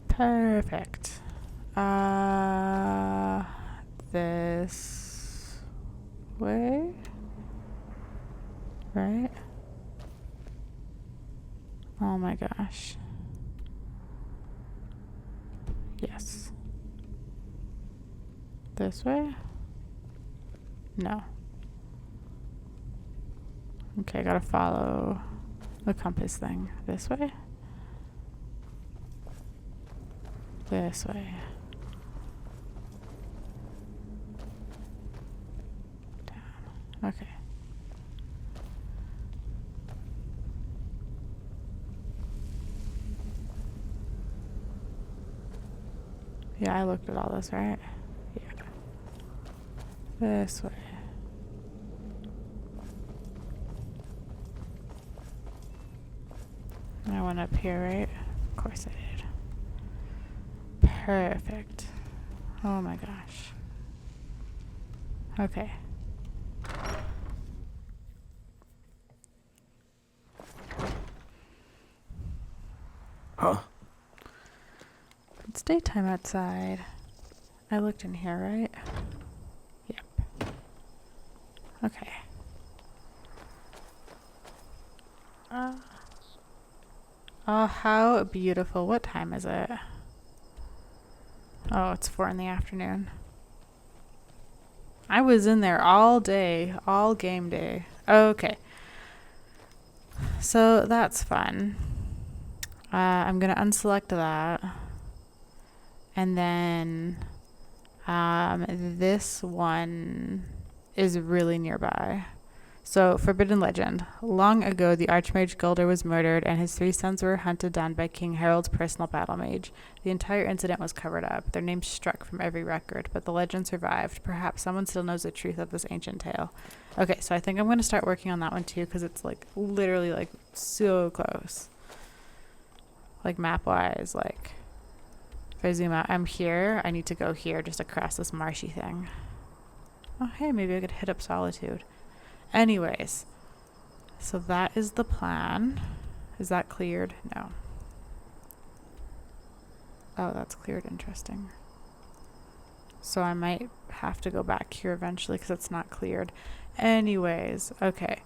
Perfect. This way? Right? Oh my gosh. Yes. This way? No. Okay, gotta follow the compass thing. This way? This way. Yeah, I looked at all this, right? Yeah. This way. I went up here, right? Of course I did. Perfect. Oh my gosh. Okay. Huh? It's daytime outside. I looked in here, right? Yep. Okay. Oh, how beautiful. What time is it? Oh, it's 4 in the afternoon. I was in there all day, all game day. Okay. So that's fun. I'm going to unselect that. And then this one is really nearby. So, Forbidden Legend. Long ago, the Archmage Guldur was murdered and his 3 sons were hunted down by King Harold's personal battle mage. The entire incident was covered up, their names struck from every record, but the legend survived. Perhaps someone still knows the truth of this ancient tale. Okay, so I think I'm going to start working on that one too, because it's like literally like so close. Like map-wise, like if I zoom out, I'm here. I need to go here just across this marshy thing. Oh, hey, maybe I could hit up Solitude. Anyways, so that is the plan. Is that cleared? No. Oh, that's cleared. Interesting. So I might have to go back here eventually because it's not cleared. Anyways, okay.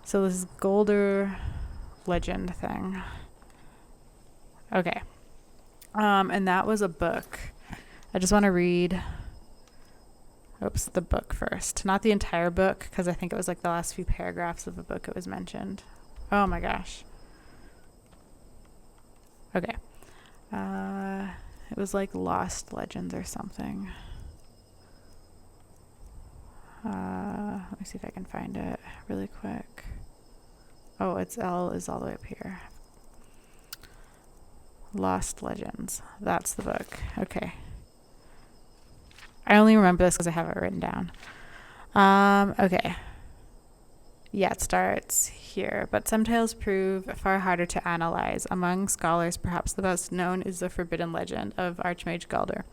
So this is Guldur legend thing. Okay. And that was a book. I just want to read... Oops, the book first. Not the entire book, because I think it was like the last few paragraphs of the book it was mentioned. Oh my gosh. Okay. It was like Lost Legends or something. Let me see if I can find it really quick. Oh, it's L is all the way up here. Lost Legends. That's the book. Okay. I only remember this because I have it written down. Okay. Yeah, it starts here. But some tales prove far harder to analyze. Among scholars, perhaps the best known is the Forbidden Legend of Archmage Guldur.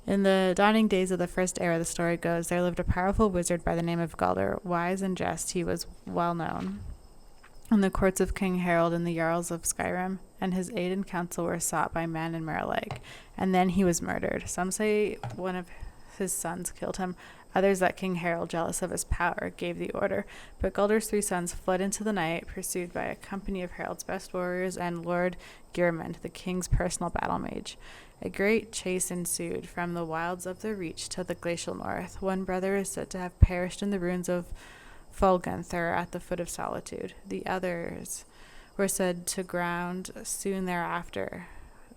In the dawning days of the First Era, the story goes, there lived a powerful wizard by the name of Guldur. Wise and just, he was well known in the courts of King Harold and the Jarls of Skyrim, and his aid and counsel were sought by man and mare alike. And then he was murdered. Some say one of his sons killed him. Others that King Harold, jealous of his power, gave the order. But Guldur's 3 sons fled into the night, pursued by a company of Harold's best warriors and Lord Geirmund, the king's personal battle mage. A great chase ensued from the wilds of the Reach to the glacial north. One brother is said to have perished in the ruins of Folgunthur at the foot of Solitude. The others were said to ground soon thereafter.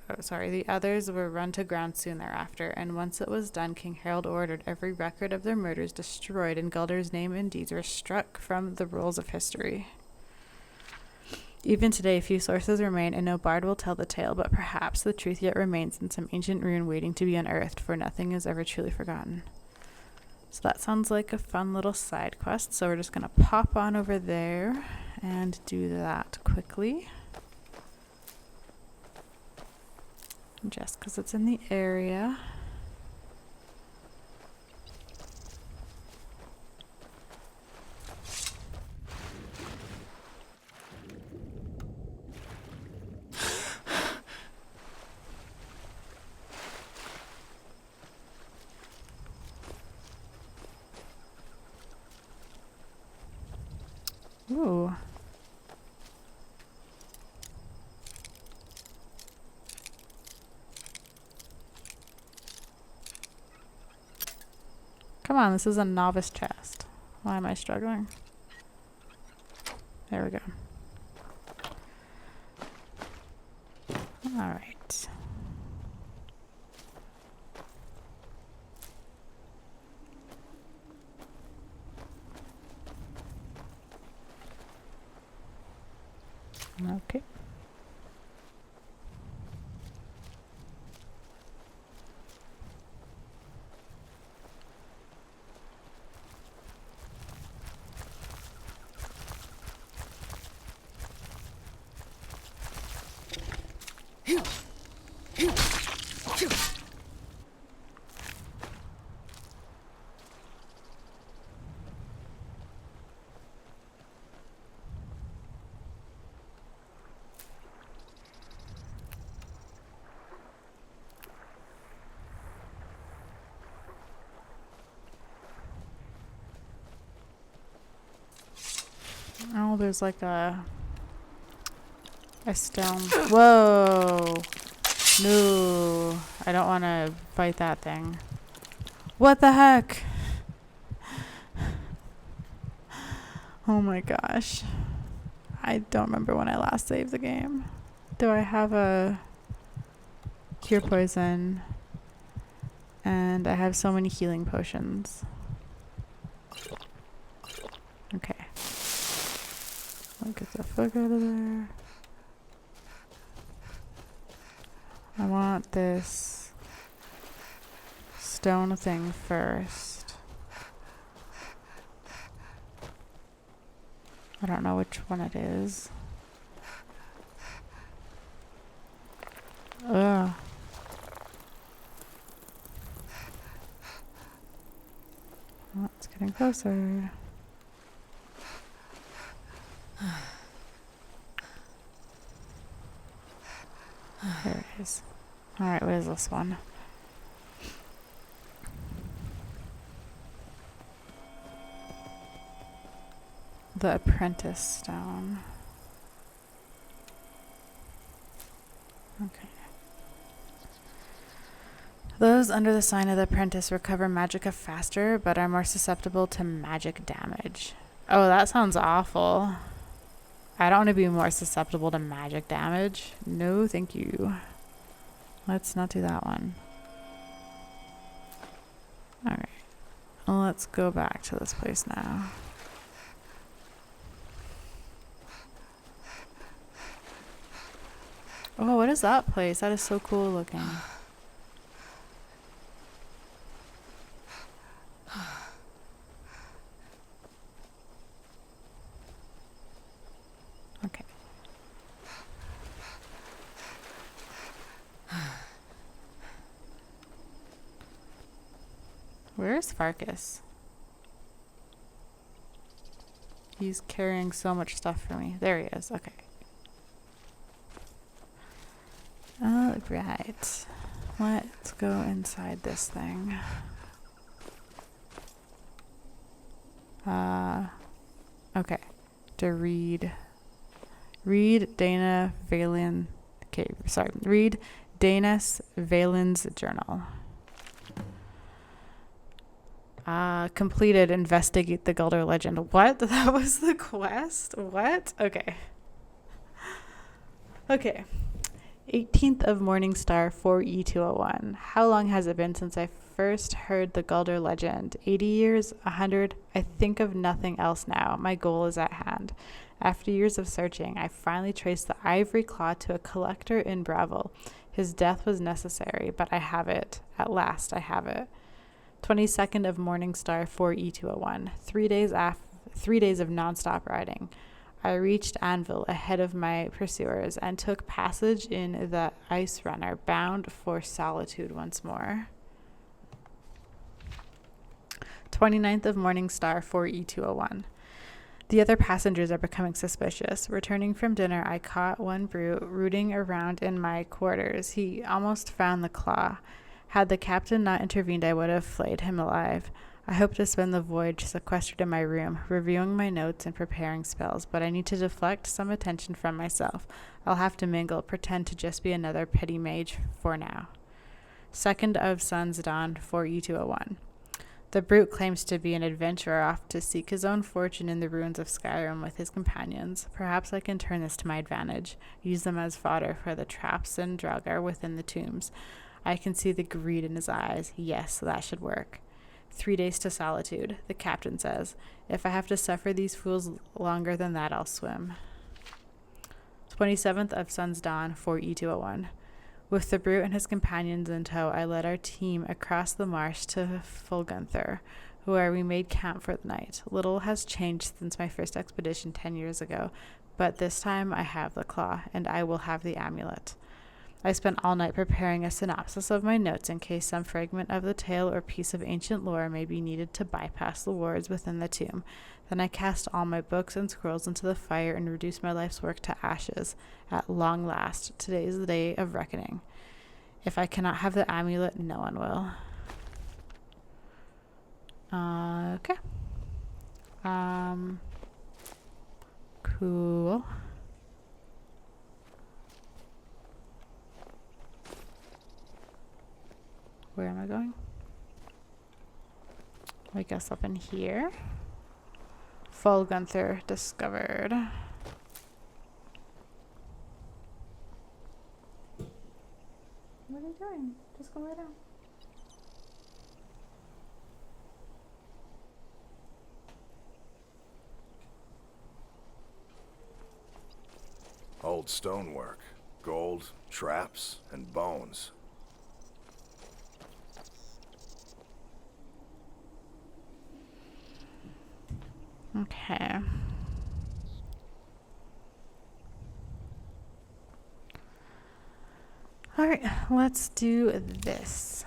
The others were run to ground soon thereafter, and once it was done, King Harold ordered every record of their murders destroyed, and Guldur's name and deeds were struck from the rolls of history. Even today, few sources remain, and no bard will tell the tale, but perhaps the truth yet remains in some ancient ruin waiting to be unearthed, for nothing is ever truly forgotten. So that sounds like a fun little side quest, so we're just going to pop on over there and do that quickly. Just because it's in the area. Ooh. Come on, this is a novice chest. Why am I struggling? There we go. All right. Okay. Oh, there's like a stone. Whoa! No, I don't want to fight that thing. What the heck? Oh my gosh. I don't remember when I last saved the game. Do I have a cure poison? And I have so many healing potions. Okay. I'll get the fuck out of there. I want this stone thing first. I don't know which one it is. Ugh. Oh, it's getting closer. There it is. Alright, what is this one? The apprentice stone. Okay. Those under the sign of the apprentice recover magicka faster, but are more susceptible to magic damage. Oh, that sounds awful. I don't want to be more susceptible to magic damage. No, thank you. Let's not do that one. Alright. Well, let's go back to this place now. Oh, what is that place? That is so cool looking. Okay. Where is Farkas? He's carrying so much stuff for me. There he is. Okay. All right. Let's go inside this thing. Okay. To read Dana Valen. Okay, sorry. Read Danas Valen's journal. Completed. Investigate the Gulder legend. What? That was the quest? What? Okay. Okay. 18th of Morningstar 4E201. How long has it been since I first heard the Gulder legend? 80 years? 100? I think of nothing else now. My goal is at hand. After years of searching, I finally traced the ivory claw to a collector in Bravel. His death was necessary, but I have it. At last, I have it. 22nd of Morningstar 4E201. 3 days of non-stop riding. I reached Anvil ahead of my pursuers and took passage in the ice runner, bound for solitude once more. 29th of Morningstar 4E201. The other passengers are becoming suspicious. Returning from dinner, I caught one brute rooting around in my quarters. He almost found the claw. Had the captain not intervened, I would have flayed him alive. I hope to spend the voyage sequestered in my room, reviewing my notes and preparing spells, but I need to deflect some attention from myself. I'll have to mingle, pretend to just be another petty mage for now. 2nd of Sun's Dawn 4E201. The brute claims to be an adventurer off to seek his own fortune in the ruins of Skyrim with his companions. Perhaps I can turn this to my advantage, use them as fodder for the traps and Draugr within the tombs. I can see the greed in his eyes. Yes, that should work. 3 days to solitude, the captain says. If I have to suffer these fools longer than that, I'll swim. 27th of Sun's Dawn 4E201. With the brute and his companions in tow, I led our team across the marsh to Folgunthur, where we made camp for the night. Little has changed since my first expedition 10 years ago, but this time I have the claw, and I will have the amulet. I spent all night preparing a synopsis of my notes in case some fragment of the tale or piece of ancient lore may be needed to bypass the wards within the tomb. Then I cast all my books and scrolls into the fire and reduced my life's work to ashes. At long last, today is the day of reckoning. If I cannot have the amulet, no one will. Okay. Cool. Where am I going? I guess up in here. Folgunthur discovered. What are you doing? Just go lay down. Old stonework, gold, traps, and bones. Okay. All right, let's do this.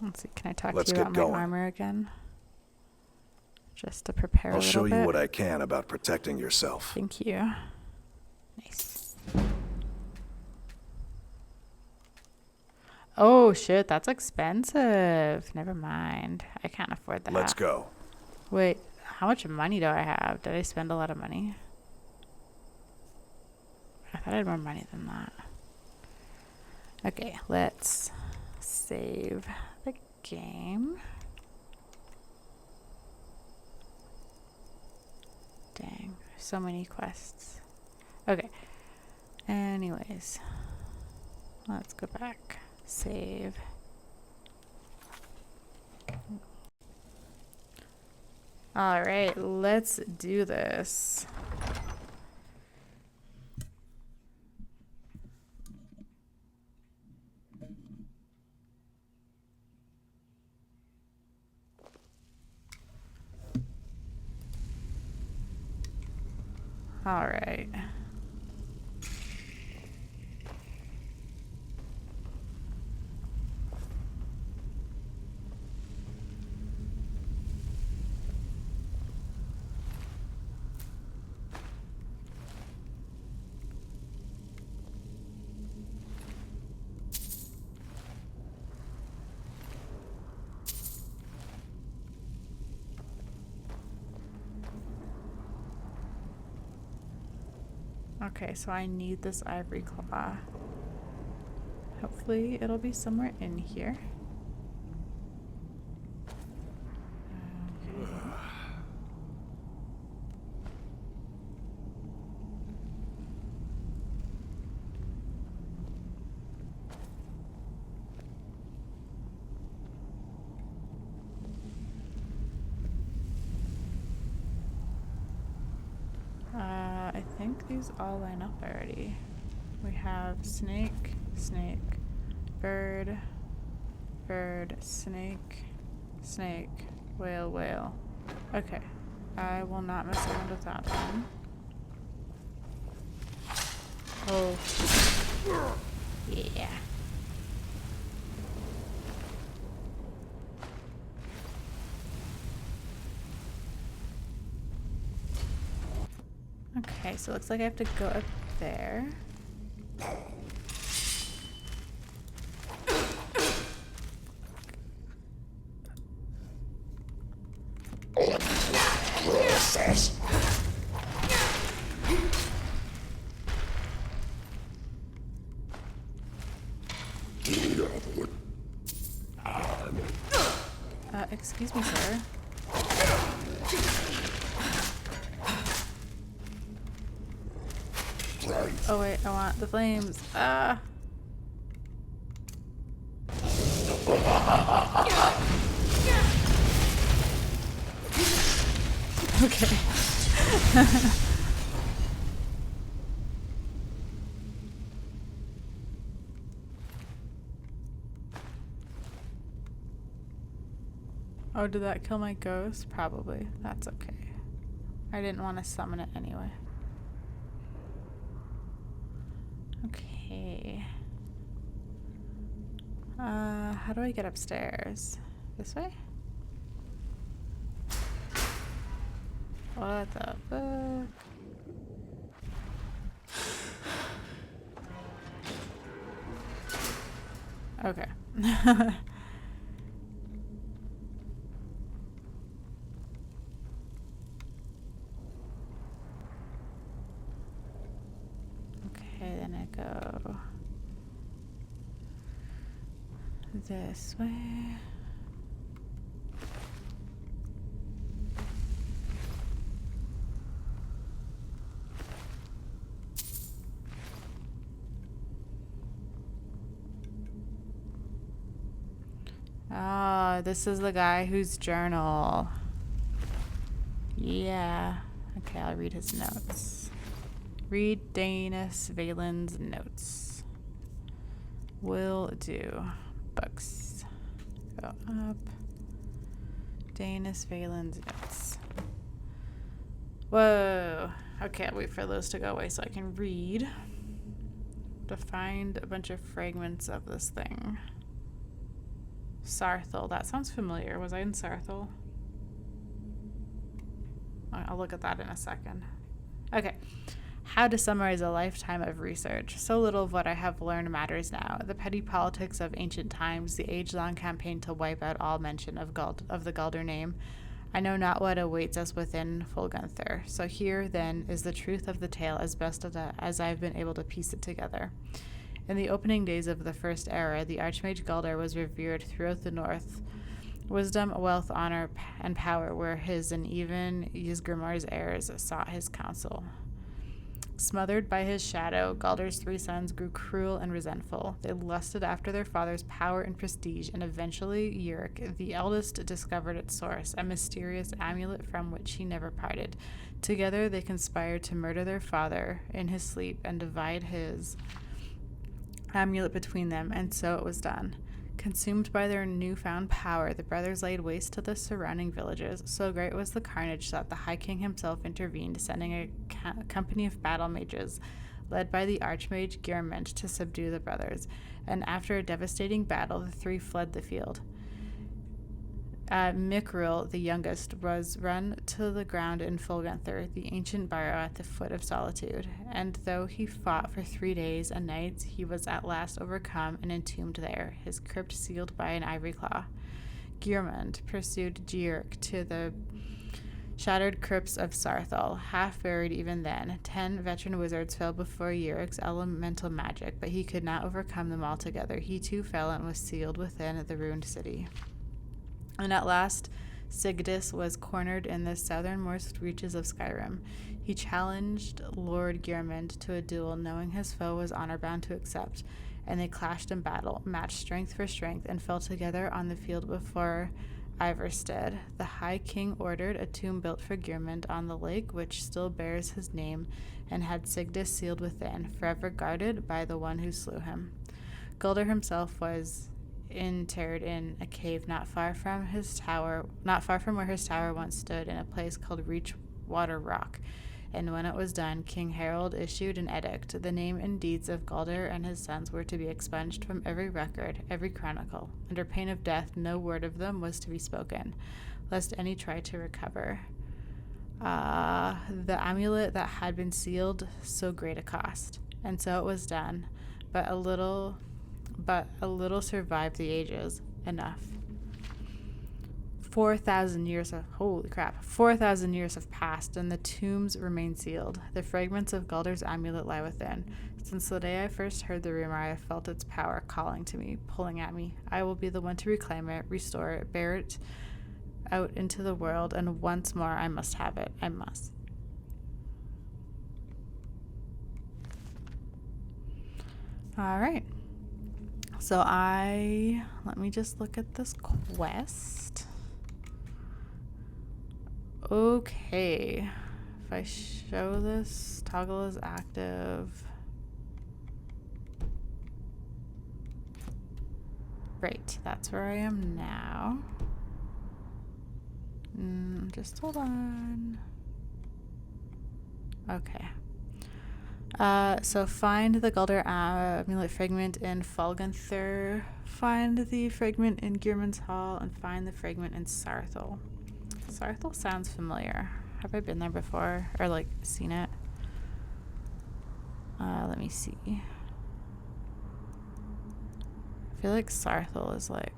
Let's see, can I talk Let's to you get about my going. armor again? Just to prepare a I'll little show bit. you what I can about protecting yourself. Thank you. Nice. Oh shit, that's expensive. Never mind. I can't afford that. Let's go. Wait, how much money do I have? Did I spend a lot of money? I thought I had more money than that. Okay, let's save the game. Dang, so many quests. Okay. Anyways, let's go back. Save. All right, let's do this. All right. Okay, so I need this ivory claw. Hopefully it'll be somewhere in here. I think these all line up already. We have snake, snake, bird, bird, snake, snake, whale, whale. Okay, I will not mess around with that one. Oh, yeah. Okay, so it looks like I have to go up there. Excuse me, sir. Oh wait, I want the flames. Ah! Okay. Oh, did that kill my ghost? Probably. That's okay. I didn't want to summon it anyway. Okay. How do I get upstairs? This way? What the fuck? Okay. Okay, then I go this way. Oh, this is the guy whose journal. Yeah. Okay, I'll read his notes. Read Danis Valen's notes. Will do. Books. Go up. Danis Valen's notes. Whoa. Okay, I'll wait for those to go away so I can read. To find a bunch of fragments of this thing. Sarthal. That sounds familiar. Was I in Sarthal? I'll look at that in a second. Okay. How to summarize a lifetime of research. So little of what I have learned matters now. The petty politics of ancient times, the age-long campaign to wipe out all mention of the Guldur name. I know not what awaits us within Folgunthur. So here, then, is the truth of the tale as best as I've been able to piece it together. In the opening days of the First Era, the Archmage Guldur was revered throughout the north. Wisdom, wealth, honor, and power were his, and even Ysgrimar's heirs sought his counsel. Smothered by his shadow, Galdur's 3 sons grew cruel and resentful. They lusted after their father's power and prestige, and eventually Uric, the eldest, discovered its source, a mysterious amulet from which he never parted. Together they conspired to murder their father in his sleep and divide his amulet between them, and so it was done. Consumed by their newfound power, the brothers laid waste to the surrounding villages. So great was the carnage that the High King himself intervened, sending a company of battle mages, led by the Archmage Geirmund, to subdue the brothers. And after a devastating battle, the 3 fled the field. Mikril, the youngest, was run to the ground in Folgunthur, the ancient barrow at the foot of Solitude. And though he fought for 3 days and nights, he was at last overcome and entombed there, his crypt sealed by an ivory claw. Geirmund pursued Giurk to the shattered crypts of Sarthal, half buried even then. 10 veteran wizards fell before Yurik's elemental magic, but he could not overcome them altogether. He too fell and was sealed within the ruined city. And at last, Sigdis was cornered in the southernmost reaches of Skyrim. He challenged Lord Geirmund to a duel, knowing his foe was honor-bound to accept, and they clashed in battle, matched strength for strength, and fell together on the field before Ivarstead. The High King ordered a tomb built for Geirmund on the lake, which still bears his name, and had Sigdis sealed within, forever guarded by the one who slew him. Guldur himself was interred in a cave not far from where his tower once stood, in a place called Reachwater Rock. And when it was done, King Harold issued an edict. The name and deeds of Guldur and his sons were to be expunged from every record, every chronicle. Under pain of death, no word of them was to be spoken, lest any try to recover. The amulet that had been sealed, so great a cost. And so it was done, but a little survived the ages. Enough. 4,000 years have passed, and the tombs remain sealed. The fragments of Galdur's amulet lie within. Since the day I first heard the rumor, I have felt its power calling to me, pulling at me. I will be the one to reclaim it, restore it, bear it out into the world, and once more I must have it. I must. All right. So let me just look at this quest. Okay. If I show this, toggle is active. Right, that's where I am now. Just hold on. Okay. So find the Gulder amulet fragment in Folgunthur, find the fragment in Gearman's Hall, and find the fragment in Sarthel. Sarthel sounds familiar. Have I been there before? Or like seen it? Let me see. I feel like Sarthel is like...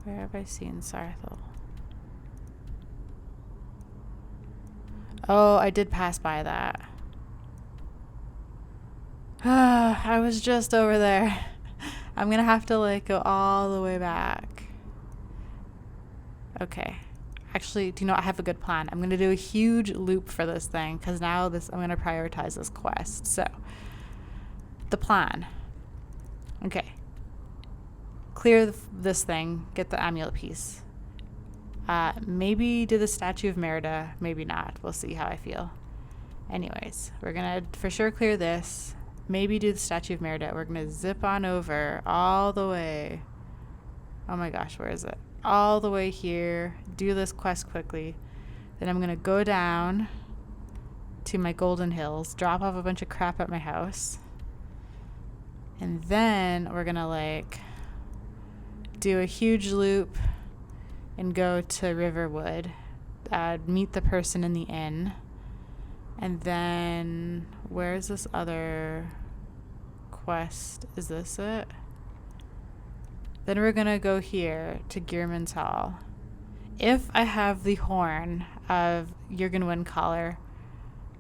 Where have I seen Sarthel? Oh, I did pass by that. I was just over there. I'm gonna have to like go all the way back. Okay. Actually, do you know what? I have a good plan. I'm gonna do a huge loop for this thing because now I'm gonna prioritize this quest. So, the plan. Okay. Clear this thing. Get the amulet piece. Maybe do the Statue of Merida. Maybe not. We'll see how I feel. Anyways, we're gonna for sure clear this. Maybe do the Statue of Merida. We're gonna zip on over all the way. Oh my gosh, where is it? All the way here. Do this quest quickly. Then I'm gonna go down to my Golden Hills, drop off a bunch of crap at my house. And then we're gonna like do a huge loop and go to Riverwood, meet the person in the inn, and then where's this other quest? Is this it? Then we're gonna go here to Gearman's Hall. If I have the Horn of Jurgen Windcaller,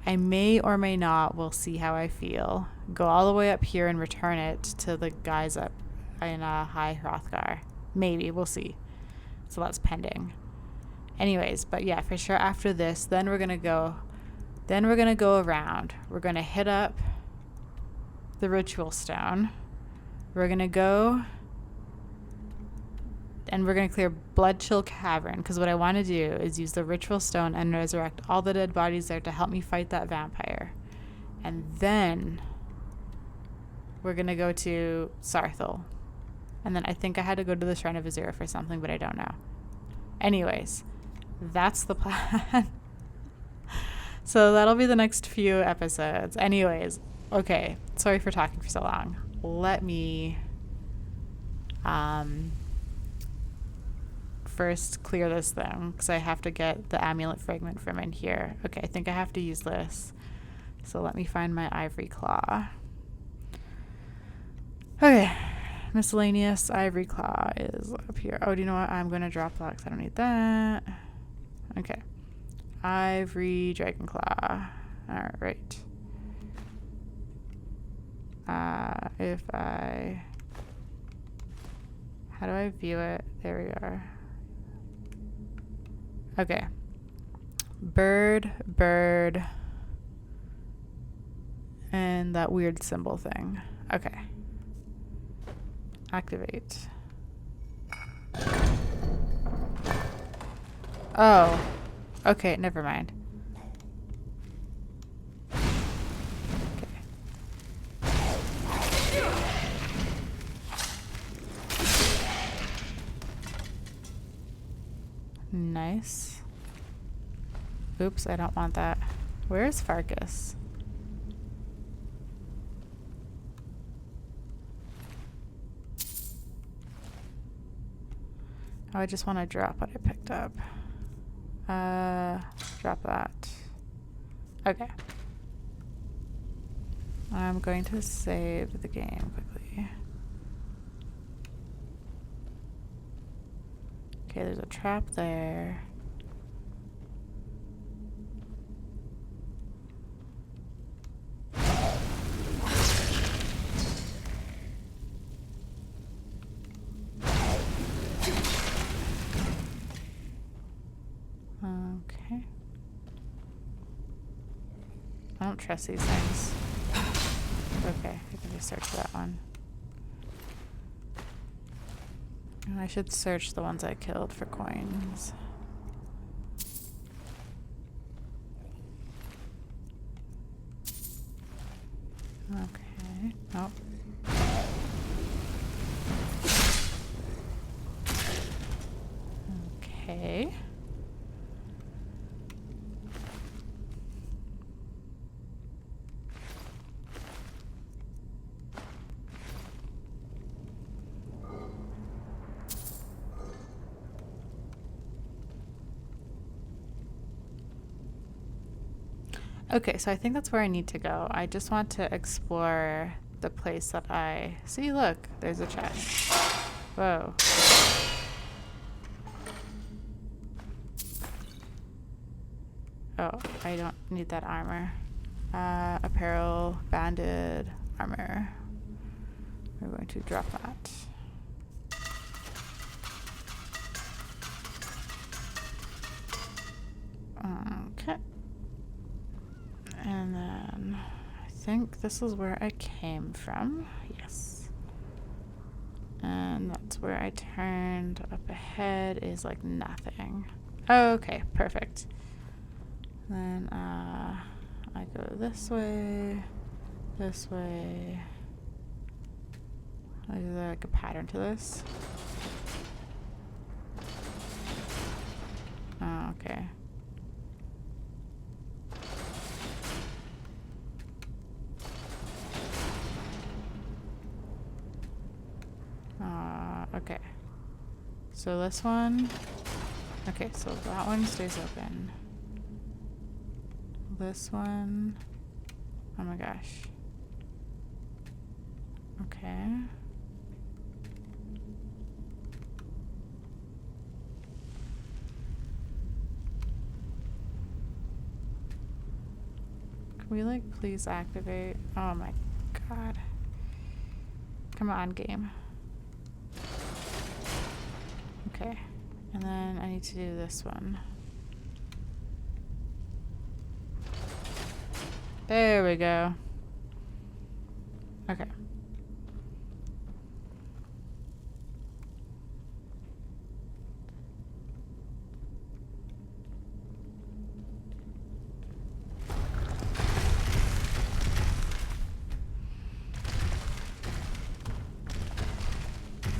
I may or may not, we'll see how I feel, go all the way up here and return it to the guys up in High Hrothgar. Maybe, we'll see. So that's pending. Anyways, but yeah, for sure after this, then we're gonna go around. We're gonna hit up the Ritual Stone. We're gonna go and we're gonna clear Bloodchill Cavern, because what I want to do is use the Ritual Stone and resurrect all the dead bodies there to help me fight that vampire. And then we're gonna go to Sarthel. And then I think I had to go to the Shrine of Azura for something, but I don't know. Anyways, that's the plan. So that'll be the next few episodes. Anyways, okay. Sorry for talking for so long. Let me first clear this thing, because I have to get the amulet fragment from in here. Okay, I think I have to use this. So let me find my ivory claw. Okay. Miscellaneous ivory claw is up here. Oh, do you know what? I'm going to drop that because I don't need that. Okay. Ivory dragon claw. All right. If I... How do I view it? There we are. Okay. Bird, bird, and that weird symbol thing. Okay. Activate. Oh. Okay, never mind. Okay. Nice. Oops, I don't want that. Where is Farkas? Oh, I just want to drop what I picked up. Drop that. Okay. I'm going to save the game quickly. Okay, there's a trap there. Okay. I don't trust these things. Okay, I can just search that one. I should search the ones I killed for coins. Okay. Nope. Okay. Okay, so I think that's where I need to go. I just want to explore the place that I... See, look, there's a chest. Whoa. Oh, I don't need that armor. Apparel, banded, armor. We're going to drop that. Okay. And then I think this is where I came from. Yes. And that's where I turned. Up ahead is like nothing. Okay, perfect. Then I go this way, this way. Is there like a pattern to this? Oh, okay. Okay. So this one. Okay, so that one stays open. This one. Oh my gosh. Okay. Can we like please activate? Oh my god. Come on, game. Okay. And then I need to do this one. There we go. Okay.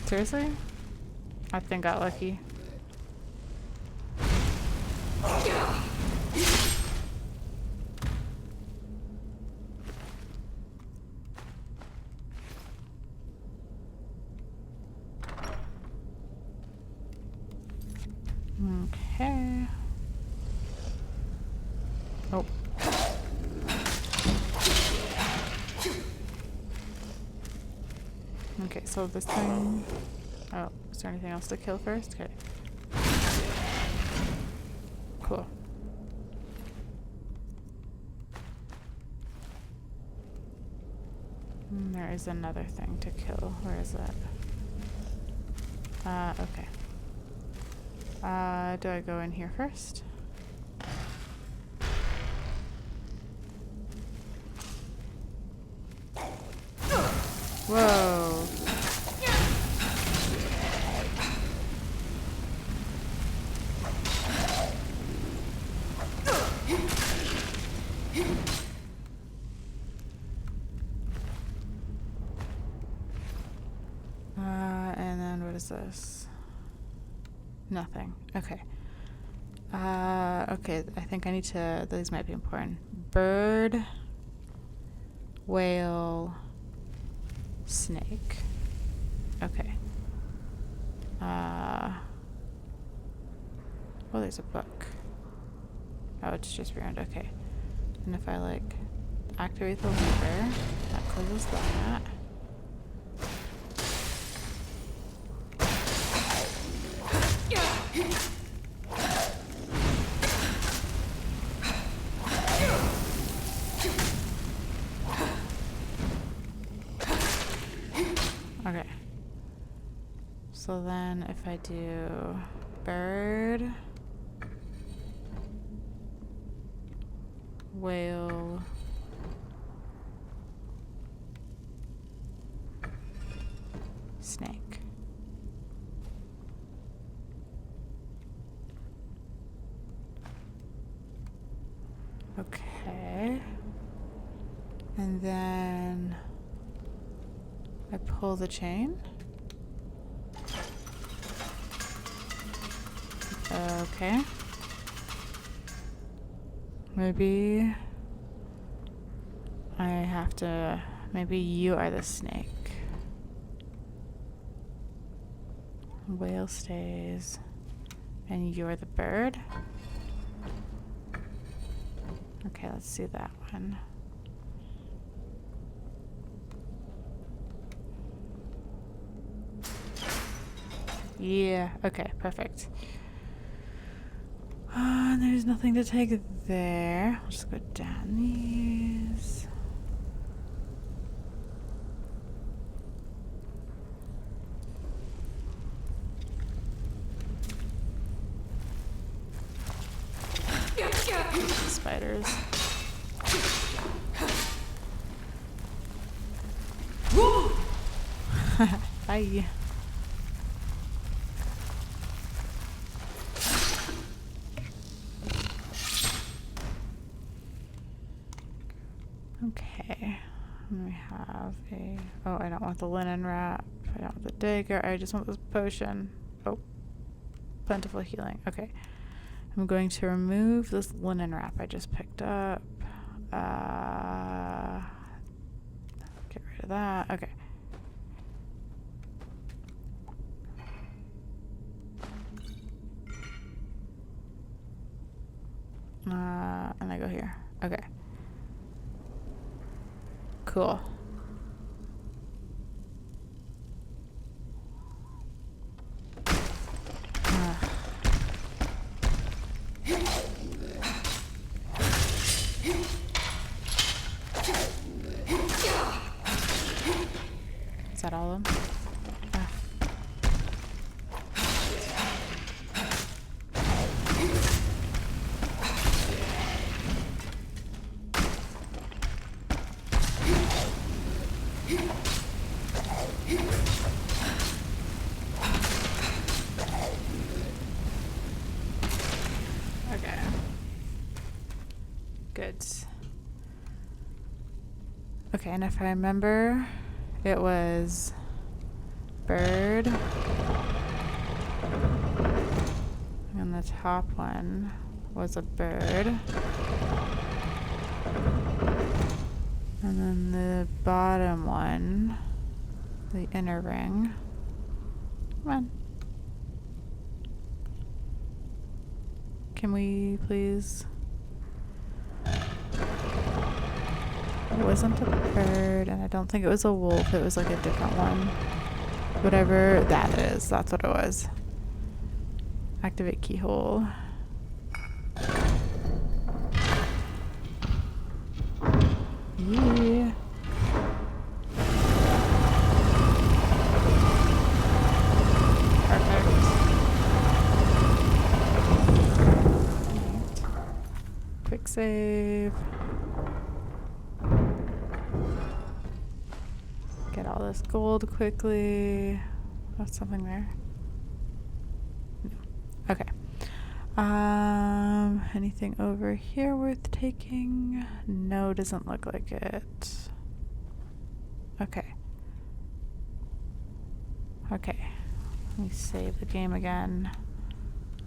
Seriously? I think I got lucky. Okay. Oh. Okay, so this thing... Oh, is there anything else to kill first? Okay. Cool. There is another thing to kill. Where is that? Okay. Do I go in here first? Whoa. And then what is this? Nothing. Okay. Okay, I think I need to... These might be important. Bird, whale, snake. Okay. Well, there's a book. Oh, it's just ruined. Okay. And if I, like, activate the lever, that closes that. Okay. So then if I do bird, whale, snake. And then I pull the chain. Okay. Maybe I have to... Maybe you are the snake. Whale stays. And you're the bird? Okay, let's see that one. Yeah, okay, perfect. There's nothing to take there. I'll just go down these. Spiders. Bye. Okay. And we have a... Oh, I don't want the linen wrap. I don't want the dagger. I just want this potion. Oh. Plentiful healing. Okay. I'm going to remove this linen wrap I just picked up. Get rid of that. Okay. And I go here. Okay. Cool. Is that all of them? Okay. Good. Okay, and if I remember, it was bird. And the top one was a bird. And then the bottom one, the inner ring. Come on. Can we please? It wasn't a bird, and I don't think it was a wolf. It was like a different one. Whatever that is, that's what it was. Activate keyhole. Yeah. Perfect. Quick save. Get all this gold quickly. Oh, something there. No. Okay. Anything over here worth taking? No, doesn't look like it. Okay. Okay. Let me save the game again.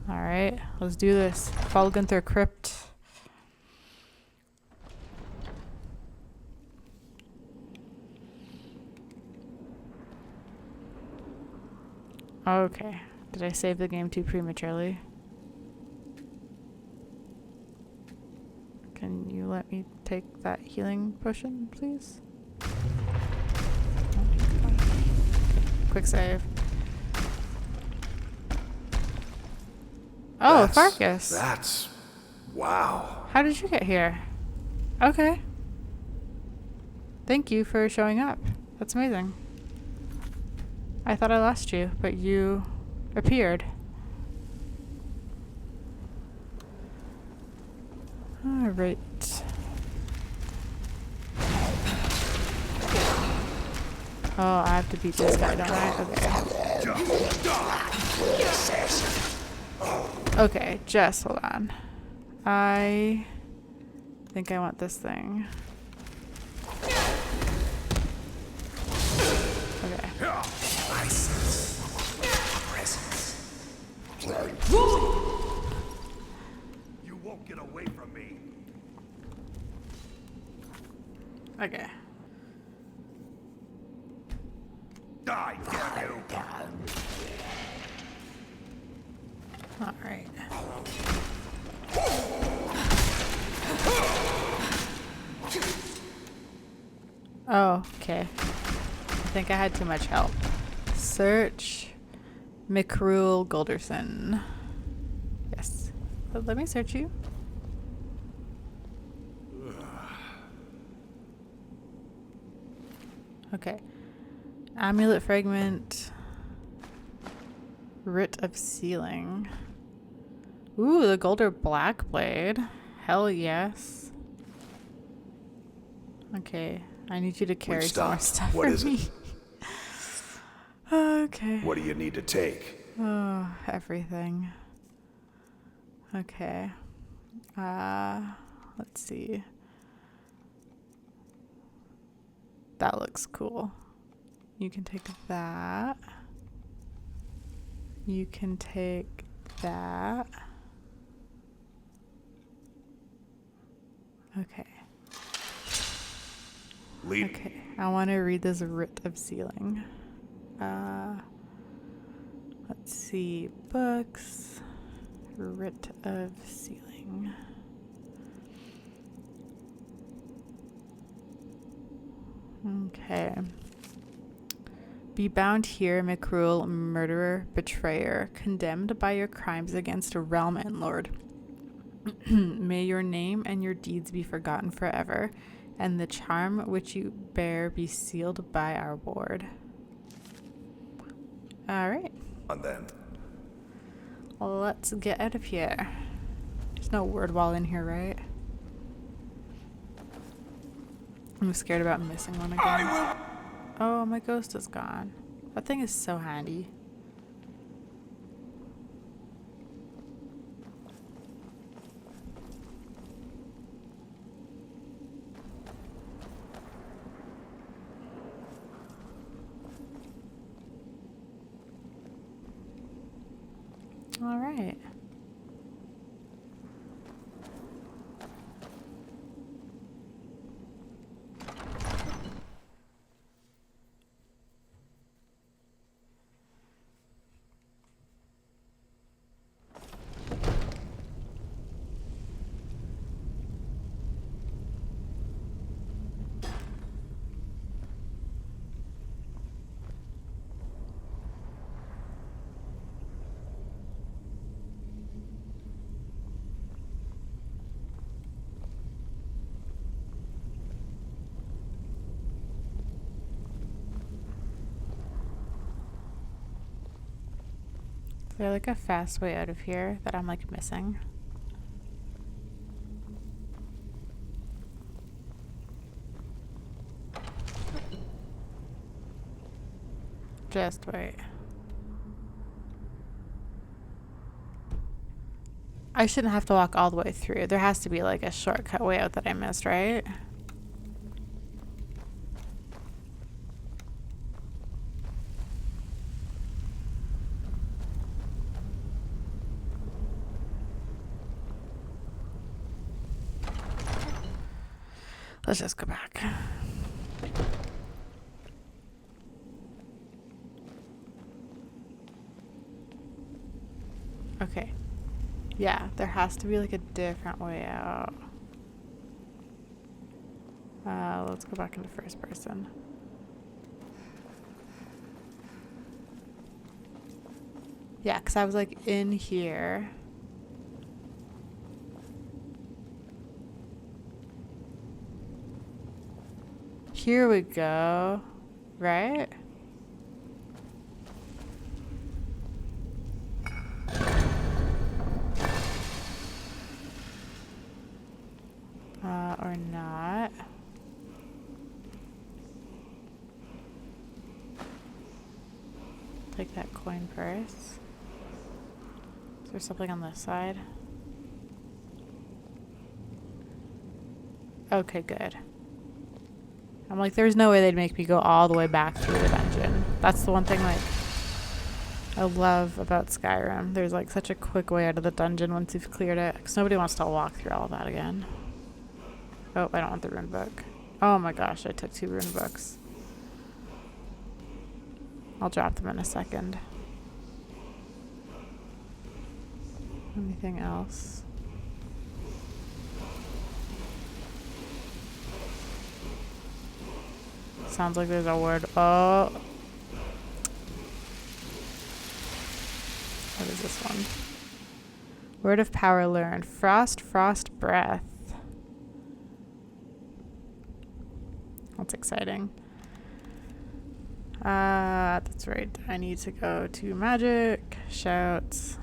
Alright, let's do this. Folgunthur Crypt. Okay. Did I save the game too prematurely? Can you let me take that healing potion, please? Quick save. Oh, Farkas. That's... wow. How did you get here? Okay. Thank you for showing up. That's amazing. I thought I lost you, but you appeared. Alright. Oh, I have to beat this guy, don't I? Okay. Okay, just hold on. I think I want this thing. Die, damn you! All right. Oh, okay. I think I had too much help. Search Mikruel Golderson. Yes. Let me search you. Okay. Amulet fragment. Writ of sealing. Ooh, the Golder Blackblade. Hell yes. Okay. I need you to carry some more stuff What for is me. it? Okay. What do you need to take? Oh, everything. Okay. Let's see. That looks cool. You can take that. You can take that. Okay. Lead. Okay. I want to read this writ of sealing. Let's see. Books. Writ of sealing. Okay. Be bound here, Mikruel, murderer, betrayer, condemned by your crimes against a realm and lord. May your name and your deeds be forgotten forever, and the charm which you bear be sealed by our ward. All right. On then. Let's get out of here. There's no word wall in here, right? I'm scared about missing one again. Oh, my ghost is gone. That thing is so handy. All right. Is there like a fast way out of here that I'm like missing? Just wait. I shouldn't have to walk all the way through. There has to be like a shortcut way out that I missed, right? Let's just go back. Okay. Yeah, there has to be like a different way out. Let's go back into first person. Yeah, because I was like in here. Here we go. Right? Or not. Take that coin purse. Is there something on this side? Okay, good. I'm like, there's no way they'd make me go all the way back through the dungeon. That's the one thing, like, I love about Skyrim. There's, like, such a quick way out of the dungeon once you've cleared it. Because nobody wants to walk through all of that again. Oh, I don't want the rune book. Oh my gosh, I took 2 rune books. I'll drop them in a second. Anything else? Sounds like there's a word. Oh. What is this one? Word of power learned. Frost, frost, breath. That's exciting. That's right. I need to go to magic. Shouts.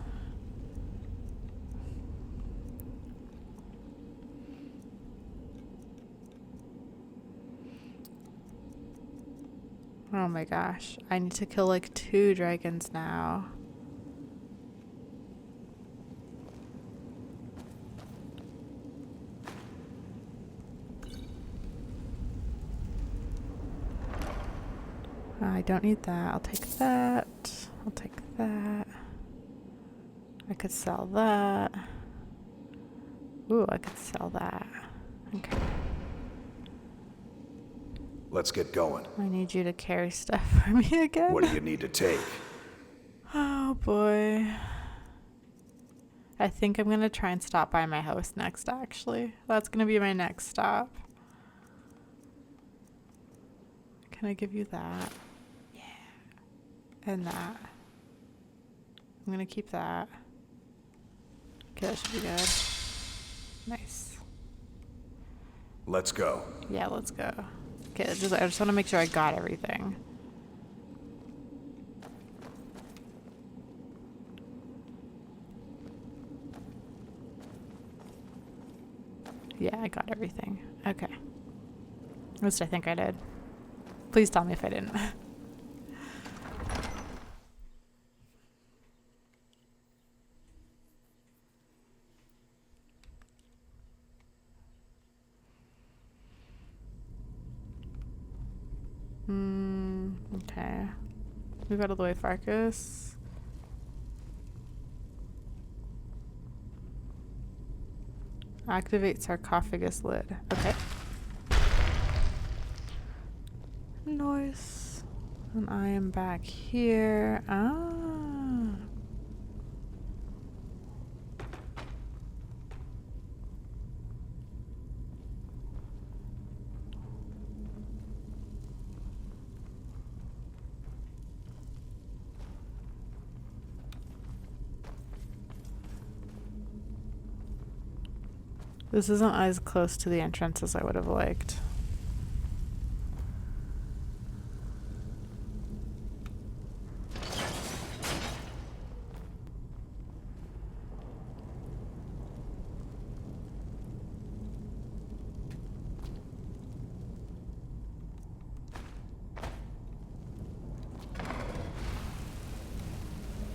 Oh my gosh. I need to kill like 2 dragons now. I don't need that. I'll take that. I'll take that. I could sell that. Ooh, I could sell that. Okay. Let's get going. I need you to carry stuff for me again. What do you need to take? Oh boy. I think I'm gonna try and stop by my house next, actually. That's gonna be my next stop. Can I give you that? Yeah. And that. I'm gonna keep that. Okay, that should be good. Nice. Let's go. Yeah, let's go. Okay, I just want to make sure I got everything. Yeah, I got everything. Okay. At least I think I did. Please tell me if I didn't. Okay. We got all the way Farkas. Activate sarcophagus lid. Okay. Nice. And I am back here. Ah. This isn't as close to the entrance as I would have liked.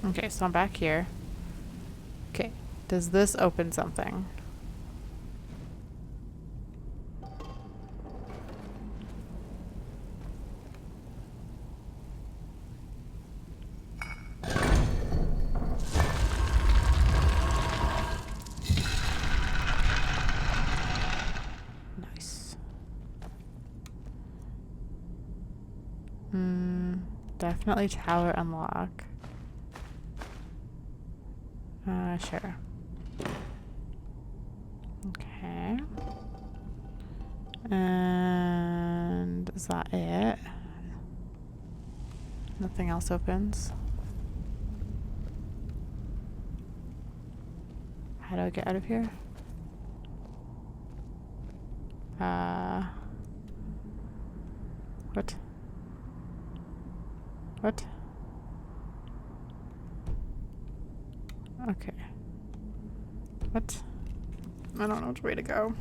Okay, so I'm back here. Okay, does this open something? Nice. Definitely tower unlock. Sure. Okay. And is that it? Nothing else opens. How do I get out of here? What? What? Okay. What? I don't know which way to go.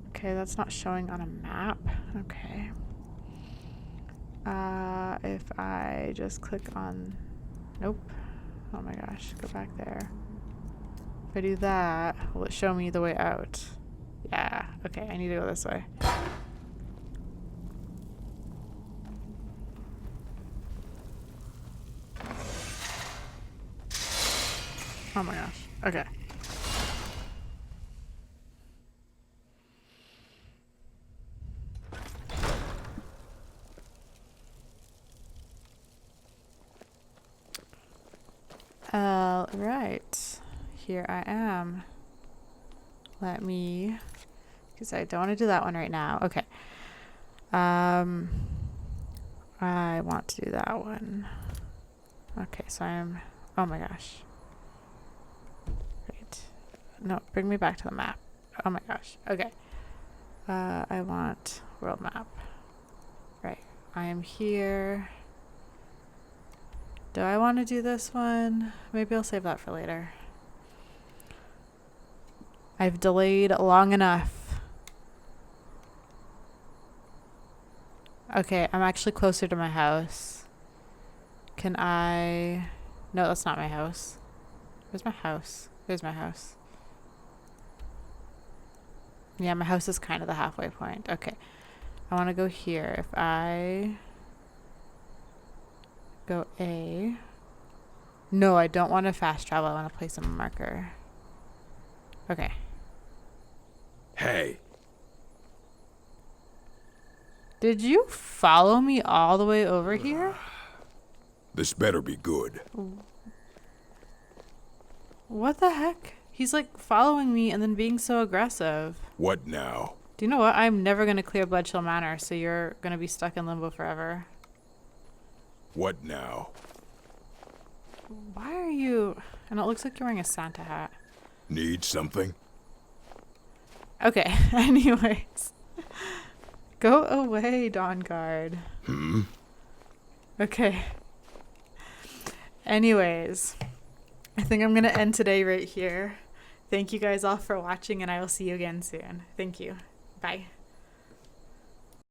Okay, that's not showing on a map. Okay. If I just click on... Nope. Oh my gosh, go back there. If I do that, will it show me the way out? Yeah, okay, I need to go this way. Oh my gosh. Okay. Right. Here I am. Let me, because I don't want to do that one right now. Okay. I want to do that one. Okay, so I'm, oh my gosh. Right. No, bring me back to the map. Oh my gosh. Okay. I want world map. Right. I am here. Do I want to do this one? Maybe I'll save that for later. I've delayed long enough. Okay, I'm actually closer to my house. Can I... No, that's not my house. Where's my house? There's my house. Yeah, my house is kind of the halfway point. Okay. I want to go here. If I go A... No, I don't want to fast travel. I want to place a marker. Okay. Hey, Did you follow me all the way over here? this better be good. What the heck? He's like following me and then being so aggressive. What now? Do you know what? I'm never going to clear Bloodchill Manor, so you're going to be stuck in limbo forever. What now? Why are you... And it looks like you're wearing a Santa hat. Need something? Okay, anyways. Go away, Dawnguard. Okay. Anyways, I think I'm going to end today right here. Thank you guys all for watching, and I will see you again soon. Thank you. Bye.